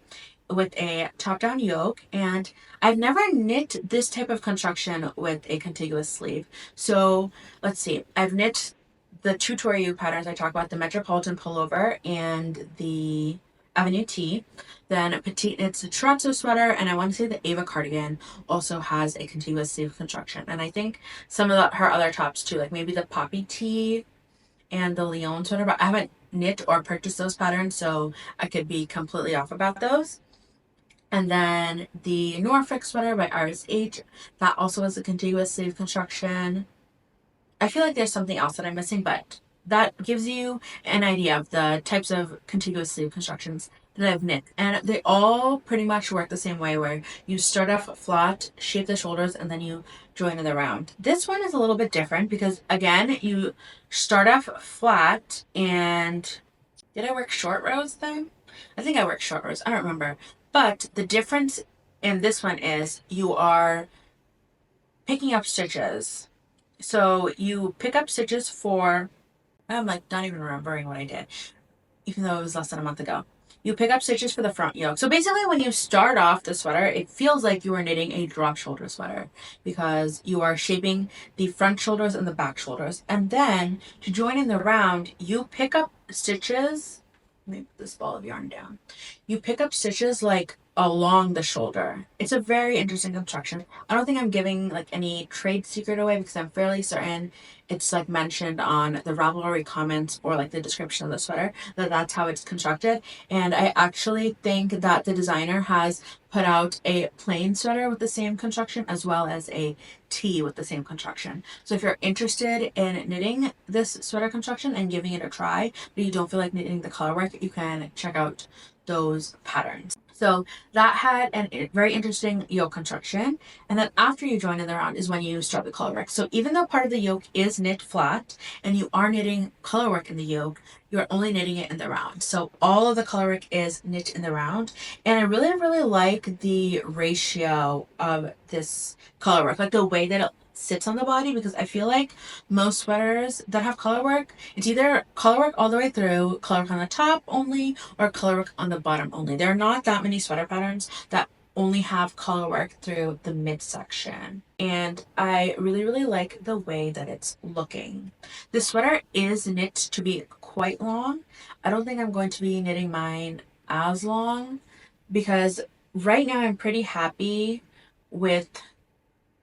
with a top-down yoke. And I've never knit this type of construction with a contiguous sleeve. So let's see. I've knit the 2 Tori patterns I talked about, the Metropolitan Pullover and the Avenue T. Then Petite Knit's Toronto sweater, and I want to say the Ava cardigan also has a contiguous sleeve construction. And I think some of her other tops too, like maybe the Poppy Tee and the Leon sweater, but I haven't knit or purchased those patterns, so I could be completely off about those. And then the Norfolk sweater by Iris H. That also has a contiguous sleeve construction. I feel like there's something else that I'm missing, but that gives you an idea of the types of contiguous sleeve constructions that I've knit. And they all pretty much work the same way, where you start off flat, shape the shoulders, and then you join in the round. This one is a little bit different because, again, you start off flat and... Did I work short rows then? I think I worked short rows. I don't remember. But the difference in this one is you are picking up stitches. So you pick up stitches for, I'm like not even remembering what I did, even though it was less than a month ago. You pick up stitches for the front yoke. So basically when you start off the sweater, it feels like you are knitting a drop shoulder sweater because you are shaping the front shoulders and the back shoulders. And then to join in the round, you pick up stitches. Let me put this ball of yarn down. You pick up stitches like along the shoulder. It's a very interesting construction. I don't think I'm giving like any trade secret away because I'm fairly certain it's like mentioned on the Ravelry comments or like the description of the sweater that that's how it's constructed. And I actually think that the designer has put out a plain sweater with the same construction as well as a tee with the same construction. So if you're interested in knitting this sweater construction and giving it a try, but you don't feel like knitting the colorwork, you can check out those patterns. So that had a very interesting yoke construction. And then after you join in the round is when you start the colorwork. So even though part of the yoke is knit flat and you are knitting colorwork in the yoke, you're only knitting it in the round. So all of the colorwork is knit in the round. And I really, really like the ratio of this colorwork, like the way that it sits on the body, because I feel like most sweaters that have colorwork, it's either colorwork all the way through, colorwork on the top only, or colorwork on the bottom only. There are not that many sweater patterns that only have colorwork through the midsection. And I really, really like the way that it's looking. This sweater is knit to be quite long. I don't think I'm going to be knitting mine as long because right now I'm pretty happy with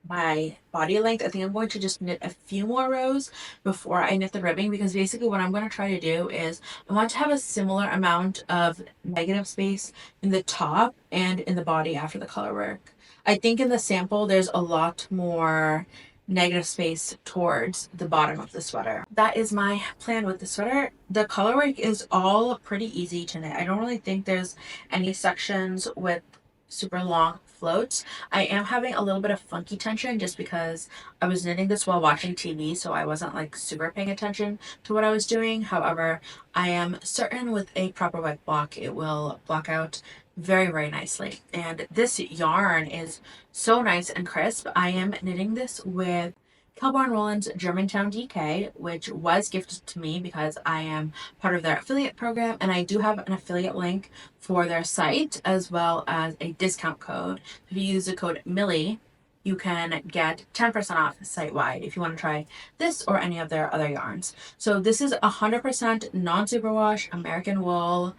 my body length. I think I'm going to just knit a few more rows before I knit the ribbing, because basically what I'm going to try to do is I want to have a similar amount of negative space in the top and in the body after the color work. I think in the sample there's a lot more negative space towards the bottom of the sweater. That is my plan with the sweater. The color work is all pretty easy to knit. I don't really think there's any sections with super long floats. I am having a little bit of funky tension just because I was knitting this while watching TV, so I wasn't like super paying attention to what I was doing. However, I am certain with a proper white block it will block out very, very nicely. And this yarn is so nice and crisp. I am knitting this with Kelborn Roland's Germantown DK, which was gifted to me because I am part of their affiliate program, and I do have an affiliate link for their site as well as a discount code. If you use the code Millie, you can get 10% off site-wide if you want to try this or any of their other yarns. So this is 100% non-superwash American wool,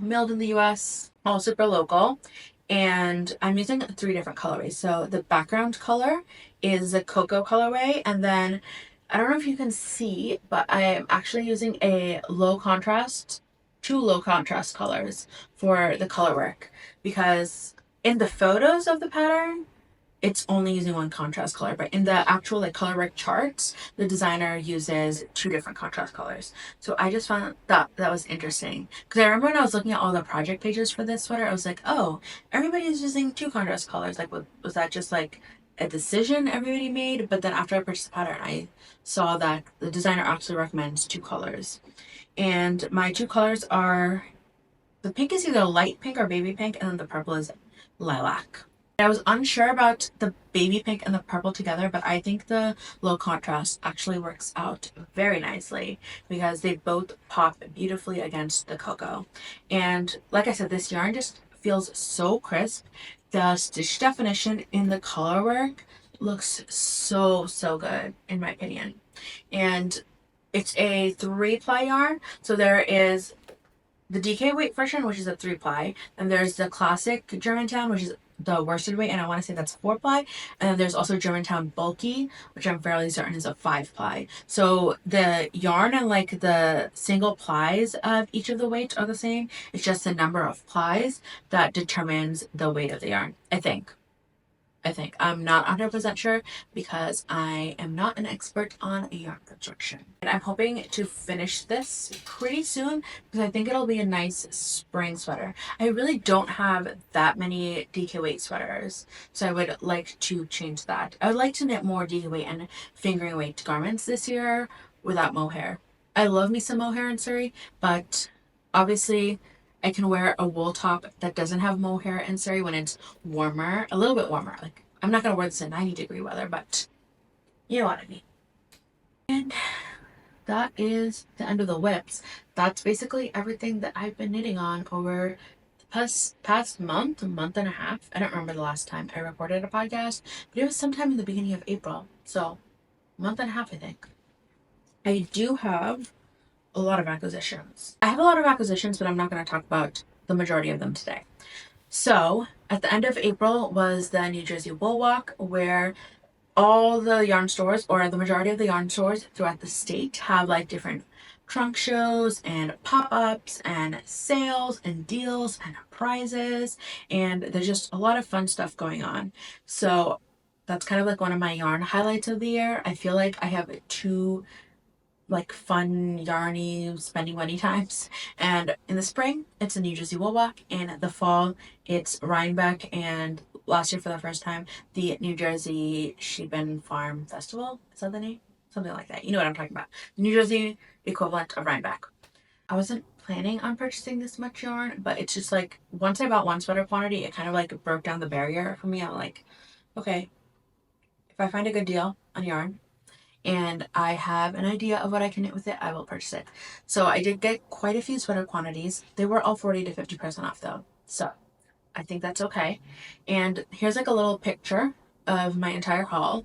milled in the US, all super local. And I'm using 3 different colorways. So the background color is the cocoa colorway, and then I don't know if you can see, but I am actually using a low contrast, 2 low contrast colors for the color work, because in the photos of the pattern it's only using 1 contrast color, but in the actual like color work charts the designer uses 2 different contrast colors. So I just found that was interesting, because I remember when I was looking at all the project pages for this sweater, I was like, oh, everybody's using 2 contrast colors. Like, was that just like a decision everybody made? But then after I purchased the pattern, I saw that the designer actually recommends 2 colors, and my 2 colors are, the pink is either light pink or baby pink, and then the purple is lilac. I was unsure about the baby pink and the purple together, but I think the low contrast actually works out very nicely because they both pop beautifully against the cocoa. And like I said, this yarn just feels so crisp. The stitch definition in the color work looks so, so good in my opinion. And it's a 3-ply yarn, so there is the DK weight version, which is a 3-ply. And there's the classic Germantown, which is the worsted weight, and I want to say that's 4-ply. And then there's also Germantown bulky, which I'm fairly certain is a 5-ply. So the yarn and like the single plies of each of the weights are the same. It's just the number of plies that determines the weight of the yarn, I think. I'm not 100% sure because I am not an expert on yarn construction. And I'm hoping to finish this pretty soon because I think it'll be a nice spring sweater. I really don't have that many DK weight sweaters, so I would like to change that. I would like to knit more DK weight and fingering weight garments this year without mohair. I love me some mohair in Surrey, but obviously I can wear a wool top that doesn't have mohair in Surrey when it's warmer, a little bit warmer. Like, I'm not going to wear this in 90-degree weather, but you know what I mean. And that is the end of the whips. That's basically everything that I've been knitting on over the past month and a half. I don't remember the last time I recorded a podcast, but it was sometime in the beginning of April. So, month and a half, I think. I do have a lot of acquisitions. I have a lot of acquisitions, but I'm not going to talk about the majority of them today. So, at the end of April was the New Jersey Wool Walk, where all the yarn stores, or the majority of the yarn stores throughout the state, have like different trunk shows and pop-ups and sales and deals and prizes, and there's just a lot of fun stuff going on. So that's kind of like one of my yarn highlights of the year. I feel like I have 2 like fun yarny spending money times, and in the spring it's the New Jersey Wool Walk, and the fall it's Rhinebeck, and last year for the first time the New Jersey Sheep and Farm Festival. Is that the name? Something like that. You know what I'm talking about. The New Jersey equivalent of Rhinebeck. I wasn't planning on purchasing this much yarn, but it's just like once I bought one sweater quantity, it kind of like broke down the barrier for me. I'm like, okay, if I find a good deal on yarn and I have an idea of what I can knit with it, I will purchase it. So I did get quite a few sweater quantities. They were all 40 to 50% off though. So I think that's okay. And here's like a little picture of my entire haul.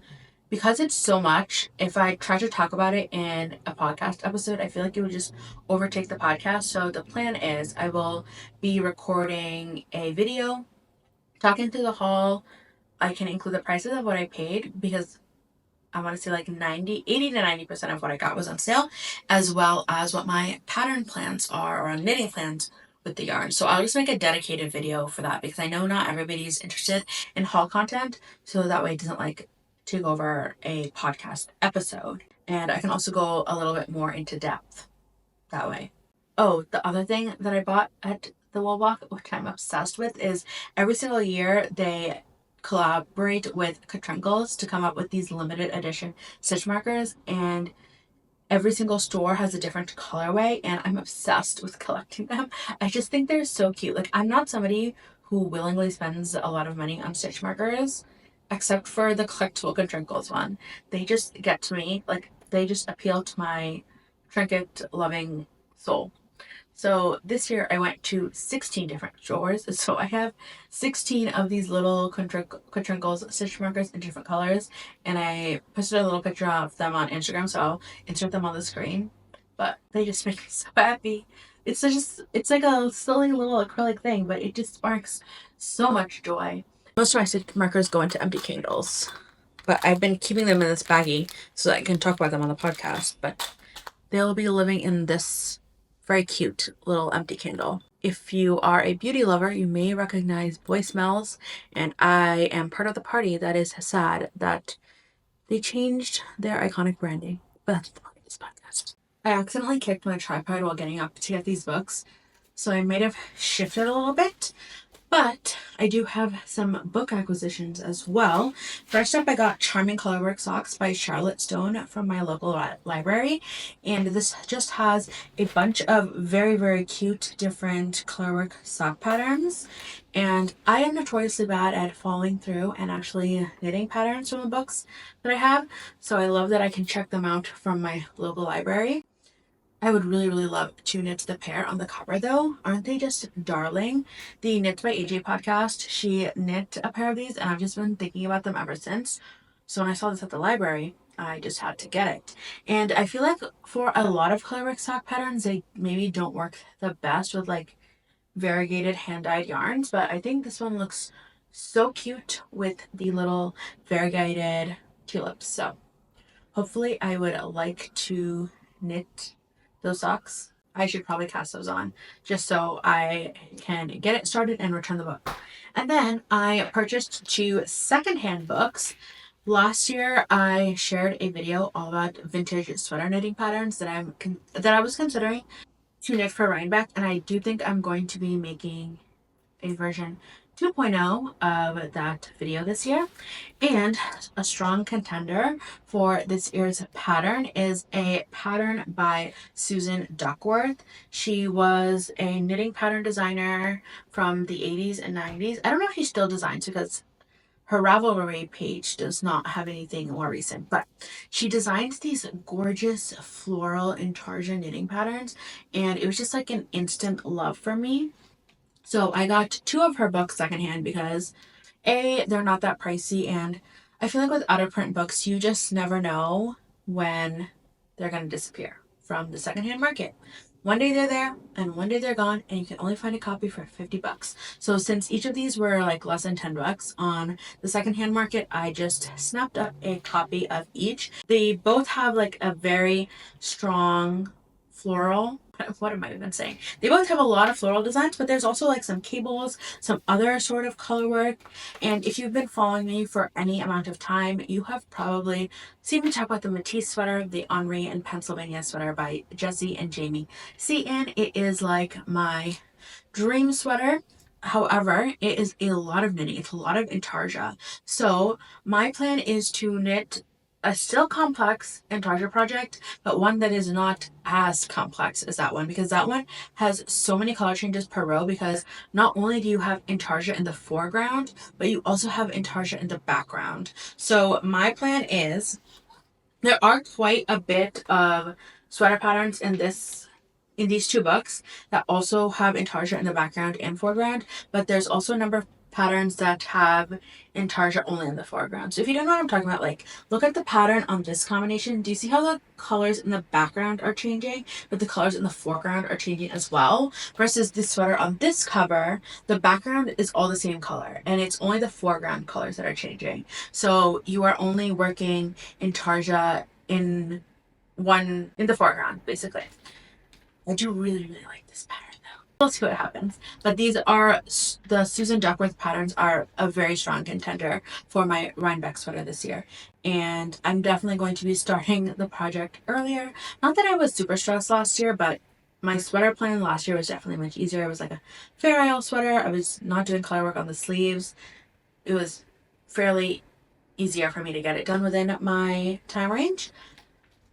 Because it's so much, if I try to talk about it in a podcast episode, I feel like it would just overtake the podcast. So the plan is I will be recording a video talking through the haul. I can include the prices of what I paid because I want to say like 80 to 90% of what I got was on sale, as well as what my pattern plans are, or knitting plans with the yarn. So I'll just make a dedicated video for that because I know not everybody's interested in haul content, so that way it doesn't like take over a podcast episode. And I can also go a little bit more into depth that way. Oh, the other thing that I bought at the Wool Walk, which I'm obsessed with, is every single year they collaborate with Katrinkles to come up with these limited edition stitch markers, and every single store has a different colorway, and I'm obsessed with collecting them. I just think they're so cute. Like, I'm not somebody who willingly spends a lot of money on stitch markers, except for the collectible Katrinkles one. They just get to me. Like, they just appeal to my trinket loving soul. So this year I went to 16 different stores. So I have 16 of these little Katrinkles stitch markers in different colors. And I posted a little picture of them on Instagram, so I'll insert them on the screen. But they just make me so happy. It's like a silly little acrylic thing, but it just sparks so much joy. Most of my stitch markers go into empty candles, but I've been keeping them in this baggie so that I can talk about them on the podcast. But they'll be living in this very cute little empty candle. If you are a beauty lover, you may recognize Boy Smells, and I am part of the party that is sad that they changed their iconic branding. But that's the point of this podcast. I accidentally kicked my tripod while getting up to get these books, so I might have shifted a little bit. But I do have some book acquisitions as well. First up, I got Charming Colorwork Socks by Charlotte Stone from my local library. And this just has a bunch of very, very cute different colorwork sock patterns. And I am notoriously bad at following through and actually knitting patterns from the books that I have. So I love that I can check them out from my local library. I would really, really love to knit the pair on the cover though. Aren't they just darling? The Knit by AJ podcast, she knit a pair of these and I've just been thinking about them ever since. So when I saw this at the library, I just had to get it. And I feel like for a lot of colorwork sock patterns, they maybe don't work the best with like variegated hand-dyed yarns, but I think this one looks so cute with the little variegated tulips. So hopefully I would like to knit those socks. I should probably cast those on just so I can get it started and return the book. And then I purchased 2 secondhand books. Last year I shared a video all about vintage sweater knitting patterns that I was considering to knit for Rhinebeck, and I do think I'm going to be making a version 2.0 of that video this year. And a strong contender for this year's pattern is a pattern by Susan Duckworth. She was a knitting pattern designer from the 80s and 90s. I don't know if she still designs because her Ravelry page does not have anything more recent, but she designed these gorgeous floral intarsia knitting patterns, and it was just like an instant love for me. So I got 2 of her books secondhand because A, they're not that pricey, and I feel like with out of print books, you just never know when they're going to disappear from the secondhand market. One day they're there and one day they're gone, and you can only find a copy for $50. So since each of these were like less than $10 on the secondhand market, I just snapped up a copy of each. They both have like a very strong floral, what am I even saying? They both have a lot of floral designs, but there's also like some cables, some other sort of color work. And if you've been following me for any amount of time, you have probably seen me talk about the Matisse sweater, the Henri and Pennsylvania sweater by Jessie and Jamie Seaton. It is like my dream sweater. However, it is a lot of knitting. It's a lot of intarsia. So my plan is to knit a still complex intarsia project, but one that is not as complex as that one, because that one has so many color changes per row, because not only do you have intarsia in the foreground, but you also have intarsia in the background. So my plan is, there are quite a bit of sweater patterns in these 2 books that also have intarsia in the background and foreground, but there's also a number of patterns that have intarsia only in the foreground. So if you don't know what I'm talking about, like, look at the pattern on this combination. Do you see how the colors in the background are changing, but the colors in the foreground are changing as well? Versus the sweater on this cover, the background is all the same color, and it's only the foreground colors that are changing. So you are only working intarsia in the foreground, basically. I do really, really like this pattern though. We'll see what happens. But these are, the Susan Duckworth patterns are a very strong contender for my Rhinebeck sweater this year. And I'm definitely going to be starting the project earlier. Not that I was super stressed last year, but my sweater plan last year was definitely much easier. It was like a Fair Isle sweater. I was not doing color work on the sleeves. It was fairly easier for me to get it done within my time range.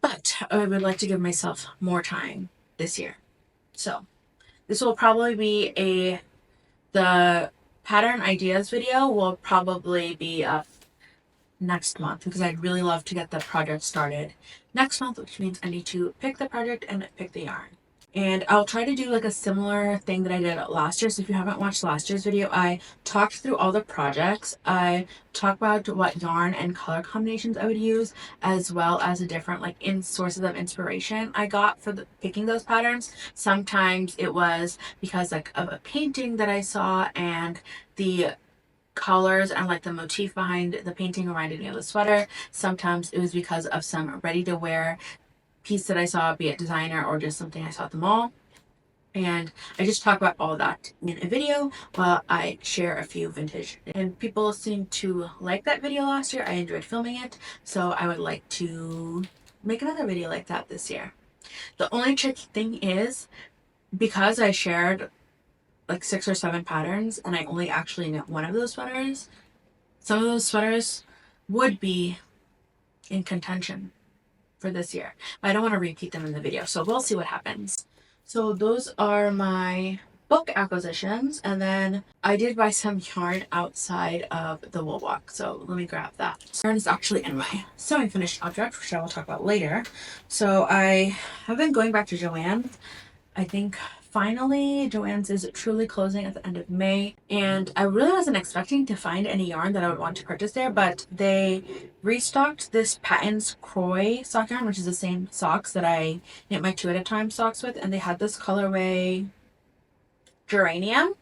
But I would like to give myself more time this year. So this will probably be the pattern ideas video will probably be up next month, because I'd really love to get the project started next month, which means I need to pick the project and pick the yarn. And I'll try to do like a similar thing that I did last year. So if you haven't watched last year's video, I talked through all the projects. I talked about what yarn and color combinations I would use, as well as the different like sources of inspiration I got for picking those patterns. Sometimes it was because like of a painting that I saw, and the colors and like the motif behind the painting reminded me of the sweater. Sometimes it was because of some ready to wear piece that I saw, be it designer or just something I saw at the mall. And I just talk about all of that in a video while I share a few vintage. And people seemed to like that video last year. I enjoyed filming it, so I would like to make another video like that this year. The only tricky thing is, because I shared like 6 or 7 patterns and I only actually knit one of those sweaters, some of those sweaters would be in contention for this year. But I don't want to repeat them in the video, so we'll see what happens. So those are my book acquisitions, and then I did buy some yarn outside of the wool walk, so let me grab that. Yarn is actually in my semi-finished object, which I will talk about later. So I have been going back to Joann's, I think finally, Joann's is truly closing at the end of May, and I really wasn't expecting to find any yarn that I would want to purchase there, but they restocked this Patons Kroy sock yarn, which is the same socks that I knit my 2 at a time socks with, and they had this colorway Geranium,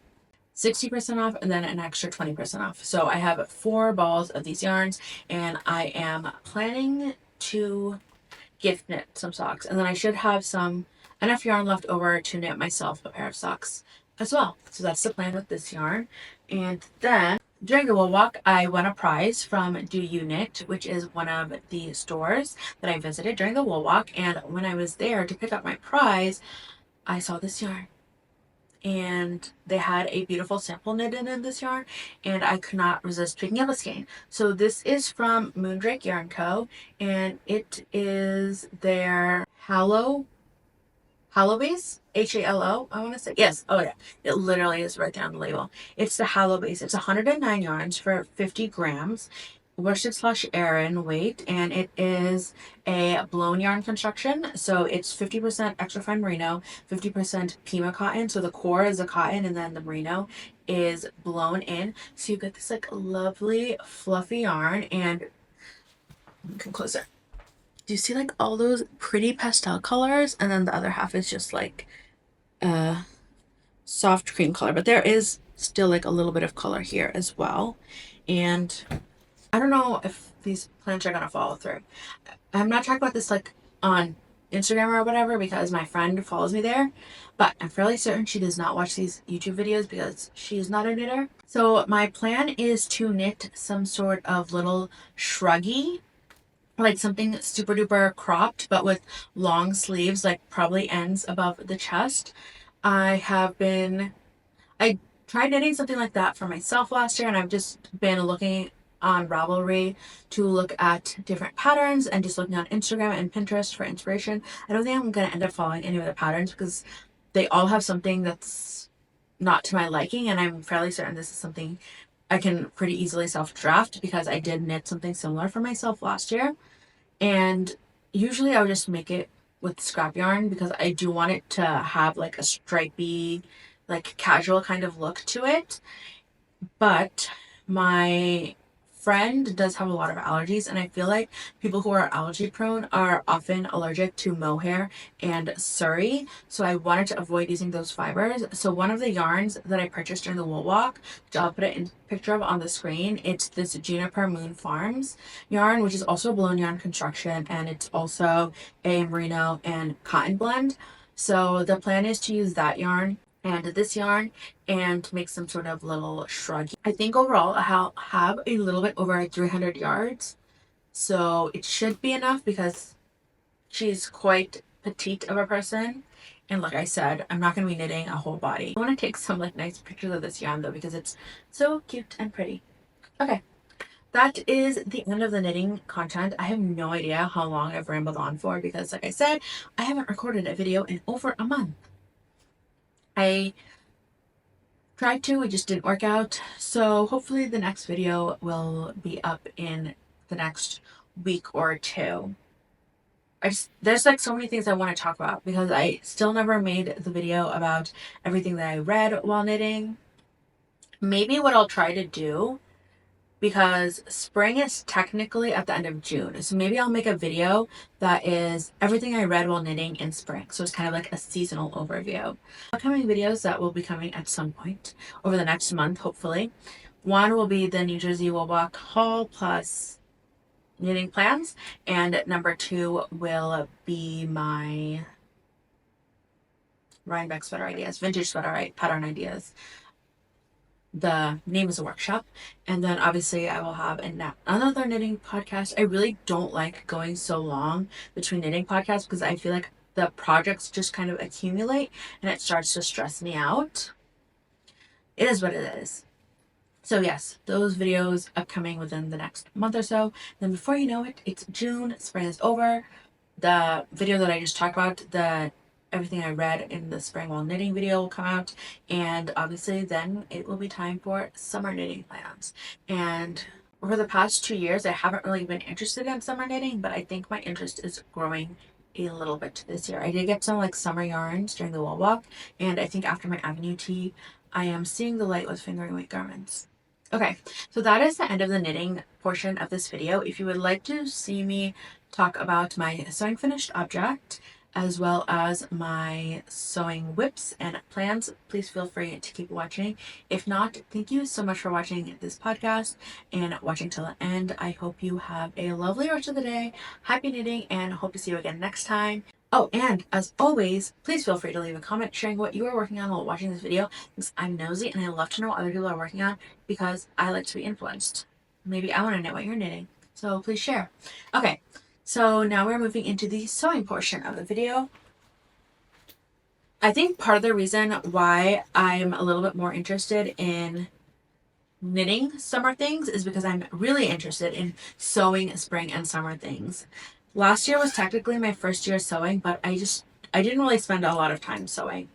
60% off, and then an extra 20% off. So I have 4 balls of these yarns, and I am planning to gift knit some socks, and then I should have some enough yarn left over to knit myself a pair of socks as well. So that's the plan with this yarn. And then during the wool walk, I won a prize from Do You Knit, which is one of the stores that I visited during the wool walk. And when I was there to pick up my prize, I saw this yarn, and they had a beautiful sample knitted in this yarn, and I could not resist picking up a skein. So this is from Moondrake Yarn Co., and it is their Hallow base, Halo, I want to say. Yes, oh yeah, it literally is right there on the label. It's the Hallow base. It's 109 yarns for 50 grams. Worsted / Aran weight, and it is a blown yarn construction. So it's 50% extra fine merino, 50% Pima cotton. So the core is the cotton, and then the merino is blown in. So you get this like lovely fluffy yarn, and come closer. Do you see like all those pretty pastel colors? And then the other half is just like a soft cream color, but there is still like a little bit of color here as well. And I don't know if these plans are gonna follow through. I'm not talking about this like on Instagram or whatever because my friend follows me there, but I'm fairly certain she does not watch these YouTube videos because she is not a knitter. So my plan is to knit some sort of little shruggy, like something super duper cropped but with long sleeves, like probably ends above the chest. I tried knitting something like that for myself last year, and I've just been looking on Ravelry to look at different patterns and just looking on Instagram and Pinterest for inspiration. I don't think I'm going to end up following any of the patterns because they all have something that's not to my liking, and I'm fairly certain this is something I can pretty easily self-draft because I did knit something similar for myself last year. And usually I would just make it with scrap yarn because I do want it to have like a stripy, like casual kind of look to it. But my friend does have a lot of allergies, and I feel like people who are allergy prone are often allergic to mohair and suri, so I wanted to avoid using those fibers. So one of the yarns that I purchased during the wool walk, which I'll put it in picture of on the screen, it's this Juniper Moon Farms yarn, which is also a blown yarn construction, and it's also a merino and cotton blend. So the plan is to use that yarn and this yarn and make some sort of little shrug. I think overall I'll have a little bit over 300 yards, so it should be enough because she's quite petite of a person, and like I said, I'm not going to be knitting a whole body. I want to take some like nice pictures of this yarn though because it's so cute and pretty. Okay, that is the end of the knitting content. I have no idea how long I've rambled on for because like I said, I haven't recorded a video in over a month. I tried to, it just didn't work out. So hopefully the next video will be up in the next week or two. There's like so many things I want to talk about because I still never made the video about everything that I read while knitting. Maybe what I'll try to do, because spring is technically at the end of June, so maybe I'll make a video that is everything I read while knitting in spring, so it's kind of like a seasonal overview. Upcoming videos that will be coming at some point over the next month, hopefully. One will be the New Jersey Wool Walk haul plus knitting plans, and number 2 will be my Rhinebeck sweater ideas, vintage sweater pattern ideas. The name is a workshop, and then obviously I will have another knitting podcast. I really don't like going so long between knitting podcasts because I feel like the projects just kind of accumulate and it starts to stress me out. It is what it is. So yes, those videos upcoming within the next month or so. Then before you know it, it's June, spring is over. The video that I just talked about, the everything I read in the spring while knitting video will come out, and obviously then it will be time for summer knitting plans. And over the past 2 years I haven't really been interested in summer knitting, but I think my interest is growing a little bit this year. I did get some like summer yarns during the wall walk, and I think after my Avenue tea, I am seeing the light with fingering weight garments. Okay, so that is the end of the knitting portion of this video. If you would like to see me talk about my sewing finished object, as well as my sewing whips and plans, please feel free to keep watching. If not, thank you so much for watching this podcast and watching till the end. I hope you have a lovely rest of the day. Happy knitting, and hope to see you again next time. Oh, and as always, please feel free to leave a comment sharing what you are working on while watching this video, because I'm nosy and I love to know what other people are working on, because I like to be influenced. Maybe I want to know what you're knitting, so please share. Okay, so now we're moving into the sewing portion of the video. I think part of the reason why I'm a little bit more interested in knitting summer things is because I'm really interested in sewing spring and summer things. Last year was technically my first year sewing, but I didn't really spend a lot of time sewing.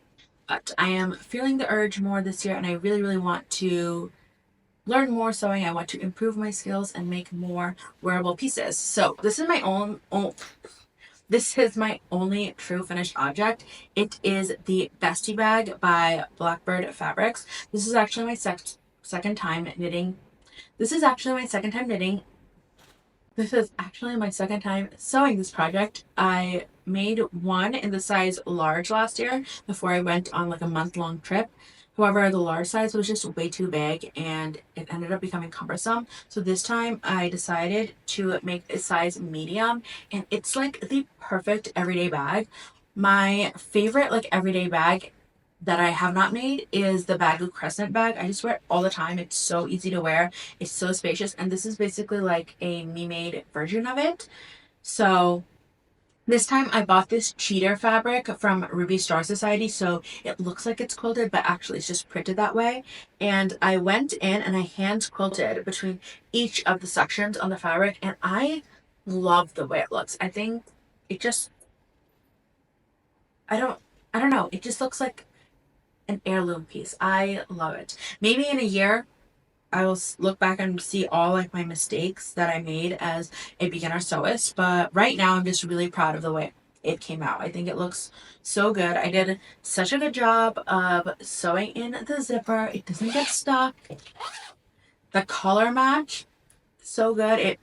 But I am feeling the urge more this year, and I really, really want to learn more sewing. I want to improve my skills and make more wearable pieces. So this is my this is my only true finished object. It is the Bestie Bag by Blackbird Fabrics. This is actually my second time knitting. This is actually my second time knitting. This is actually my second time sewing this project. I made one in the size large last year before I went on like a month-long trip. However, the large size was just way too big and it ended up becoming cumbersome. So this time I decided to make a size medium, and it's like the perfect everyday bag. My favorite like everyday bag that I have not made is the Baggu Crescent bag. I just wear it all the time. It's so easy to wear. It's so spacious. And this is basically like a me-made version of it. So this time I bought this cheater fabric from Ruby Star Society. So it looks like it's quilted, but actually it's just printed that way. And I went in and I hand quilted between each of the sections on the fabric. And I love the way it looks. I think it just, I don't know. It just looks like an heirloom piece. I love it. Maybe in a year I will look back and see all like my mistakes that I made as a beginner sewist, but right now I'm just really proud of the way it came out. I think it looks so good. I did such a good job of sewing in the zipper. It doesn't get stuck. The color match, so good.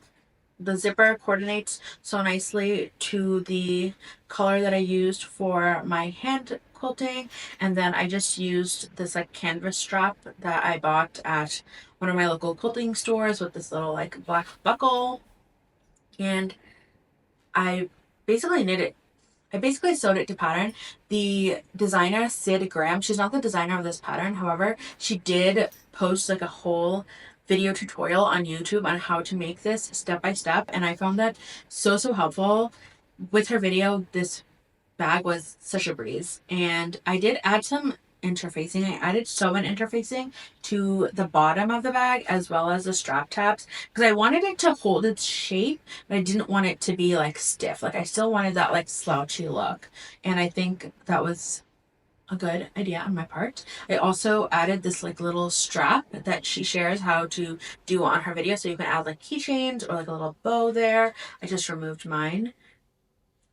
The zipper coordinates so nicely to the color that I used for my hand quilting. And then I just used this like canvas strap that I bought at one of my local quilting stores with this little like black buckle. And I basically sewed it to pattern. The designer, Sid Graham, she's not the designer of this pattern. However, she did post like a whole video tutorial on YouTube on how to make this step by step. And I found that so helpful. With her video, this bag was such a breeze. And I did add some interfacing. I added sewing interfacing to the bottom of the bag as well as the strap tabs, because I wanted it to hold its shape, but I didn't want it to be like stiff. Like I still wanted that like slouchy look, and I think that was a good idea on my part. I also added this like little strap that she shares how to do on her video, so you can add like keychains or like a little bow there. I just removed mine,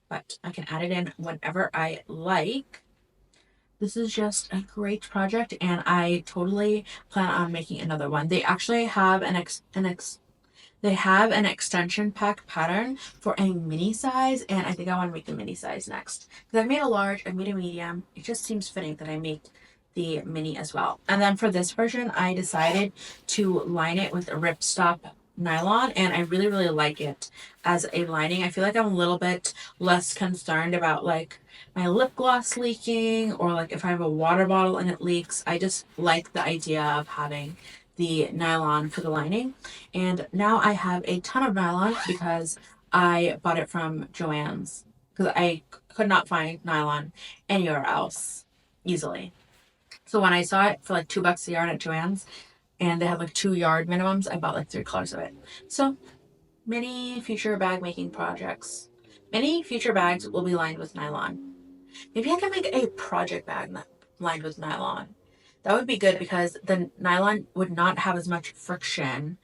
but I can add it in whenever I like. This is just a great project, and I totally plan on making another one. They actually have an extension pack pattern for a mini size, and I think I want to make the mini size next. Because I've made a large, I've made a medium. It just seems fitting that I make the mini as well. And then for this version, I decided to line it with a ripstop nylon, and I really, really like it as a lining. I feel like I'm a little bit less concerned about like my lip gloss leaking, or like if I have a water bottle and it leaks. I just like the idea of having the nylon for the lining. And now I have a ton of nylon because I bought it from Joann's, because I could not find nylon anywhere else easily. So when I saw it for like $2 a yard at Joann's, and they had like 2 yard minimums, I bought like 3 colors of it. So many future bag making projects. Many future bags will be lined with nylon. Maybe I can make a project bag lined with nylon. That would be good because the nylon would not have as much friction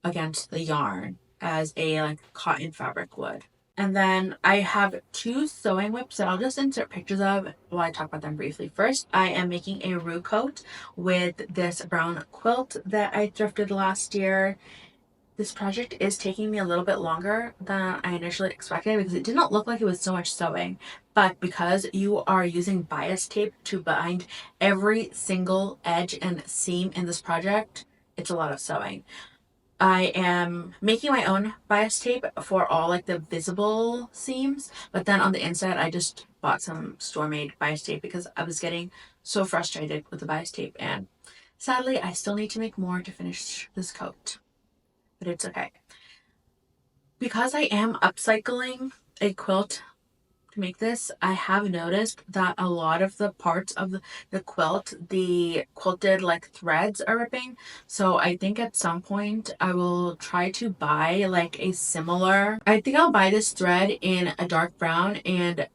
against the yarn as a like cotton fabric would. And then I have two sewing whips that I'll just insert pictures of while I talk about them briefly. First, I am making a roo coat with this brown quilt that I thrifted last year. This project is taking me a little bit longer than I initially expected because it did not look like it was so much sewing. But because you are using bias tape to bind every single edge and seam in this project, it's a lot of sewing. I am making my own bias tape for all like the visible seams, but then on the inside I just bought some store-made bias tape because I was getting so frustrated with the bias tape, and sadly I still need to make more to finish this coat, but it's okay. Because I am upcycling a quilt to make this, I have noticed that a lot of the parts of the quilt, the quilted like threads are ripping. So I think at some point I will try to buy like a similar, I think I'll buy this thread in a dark brown and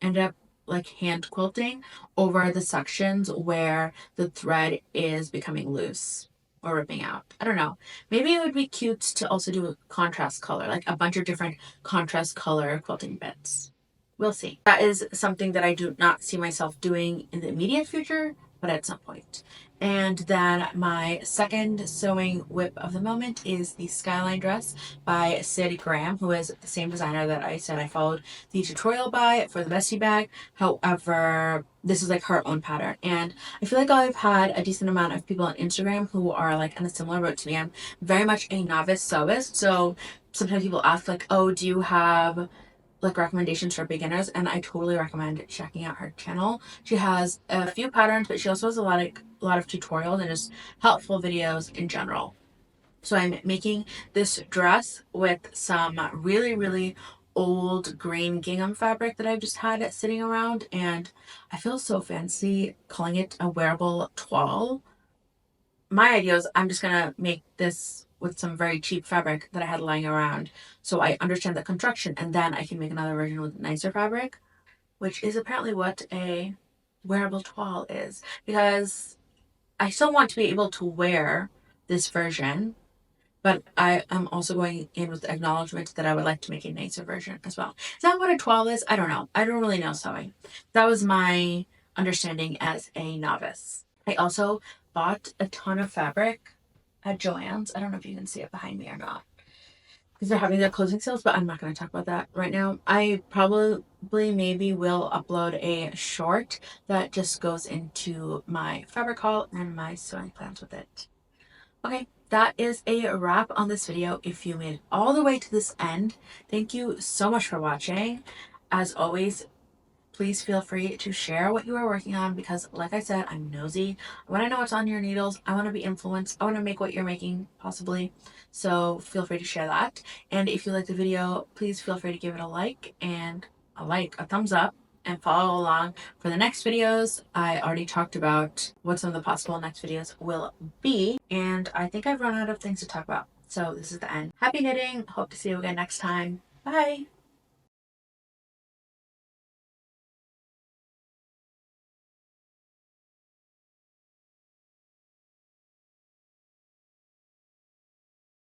end up like hand quilting over the sections where the thread is becoming loose or ripping out. I don't know. Maybe it would be cute to also do a contrast color, like a bunch of different contrast color quilting bits. We'll see. That is something that I do not see myself doing in the immediate future, but at some point. And then my second sewing whip of the moment is the Skyline dress by Sid Graham, who is the same designer that I said I followed the tutorial by for the bestie bag. However, this is like her own pattern. And I feel like I've had a decent amount of people on Instagram who are like on a similar boat to me. I'm very much a novice sewist. So sometimes people ask like, oh, do you have like recommendations for beginners? And I totally recommend checking out her channel. She has a few patterns, but she also has a lot of tutorials and just helpful videos in general. So I'm making this dress with some really old green gingham fabric that I've just had sitting around, and I feel so fancy calling it a wearable toile. My idea is I'm just gonna make this with some very cheap fabric that I had lying around, so I understand the construction, and then I can make another version with nicer fabric, which is apparently what a wearable toile is, because I still want to be able to wear this version, but I am also going in with the acknowledgement that I would like to make a nicer version as well. Is that what a toile is? I don't know. I don't really know sewing. That was my understanding as a novice. I also bought a ton of fabric at Joann's. I don't know if you can see it behind me or not, because they're having their closing sales, but I'm not going to talk about that right now. I probably maybe will upload a short that just goes into my fabric haul and my sewing plans with it. Okay, that is a wrap on this video. If you made it all the way to this end, thank you so much for watching. As always, please feel free to share what you are working on, because like I said, I'm nosy. I want to know what's on your needles. I want to be influenced. I want to make what you're making, possibly. So feel free to share that. And if you like the video, please feel free to give it a like, and a thumbs up, and follow along for the next videos. I already talked about what some of the possible next videos will be, and I think I've run out of things to talk about. So this is the end. Happy knitting. Hope to see you again next time. Bye.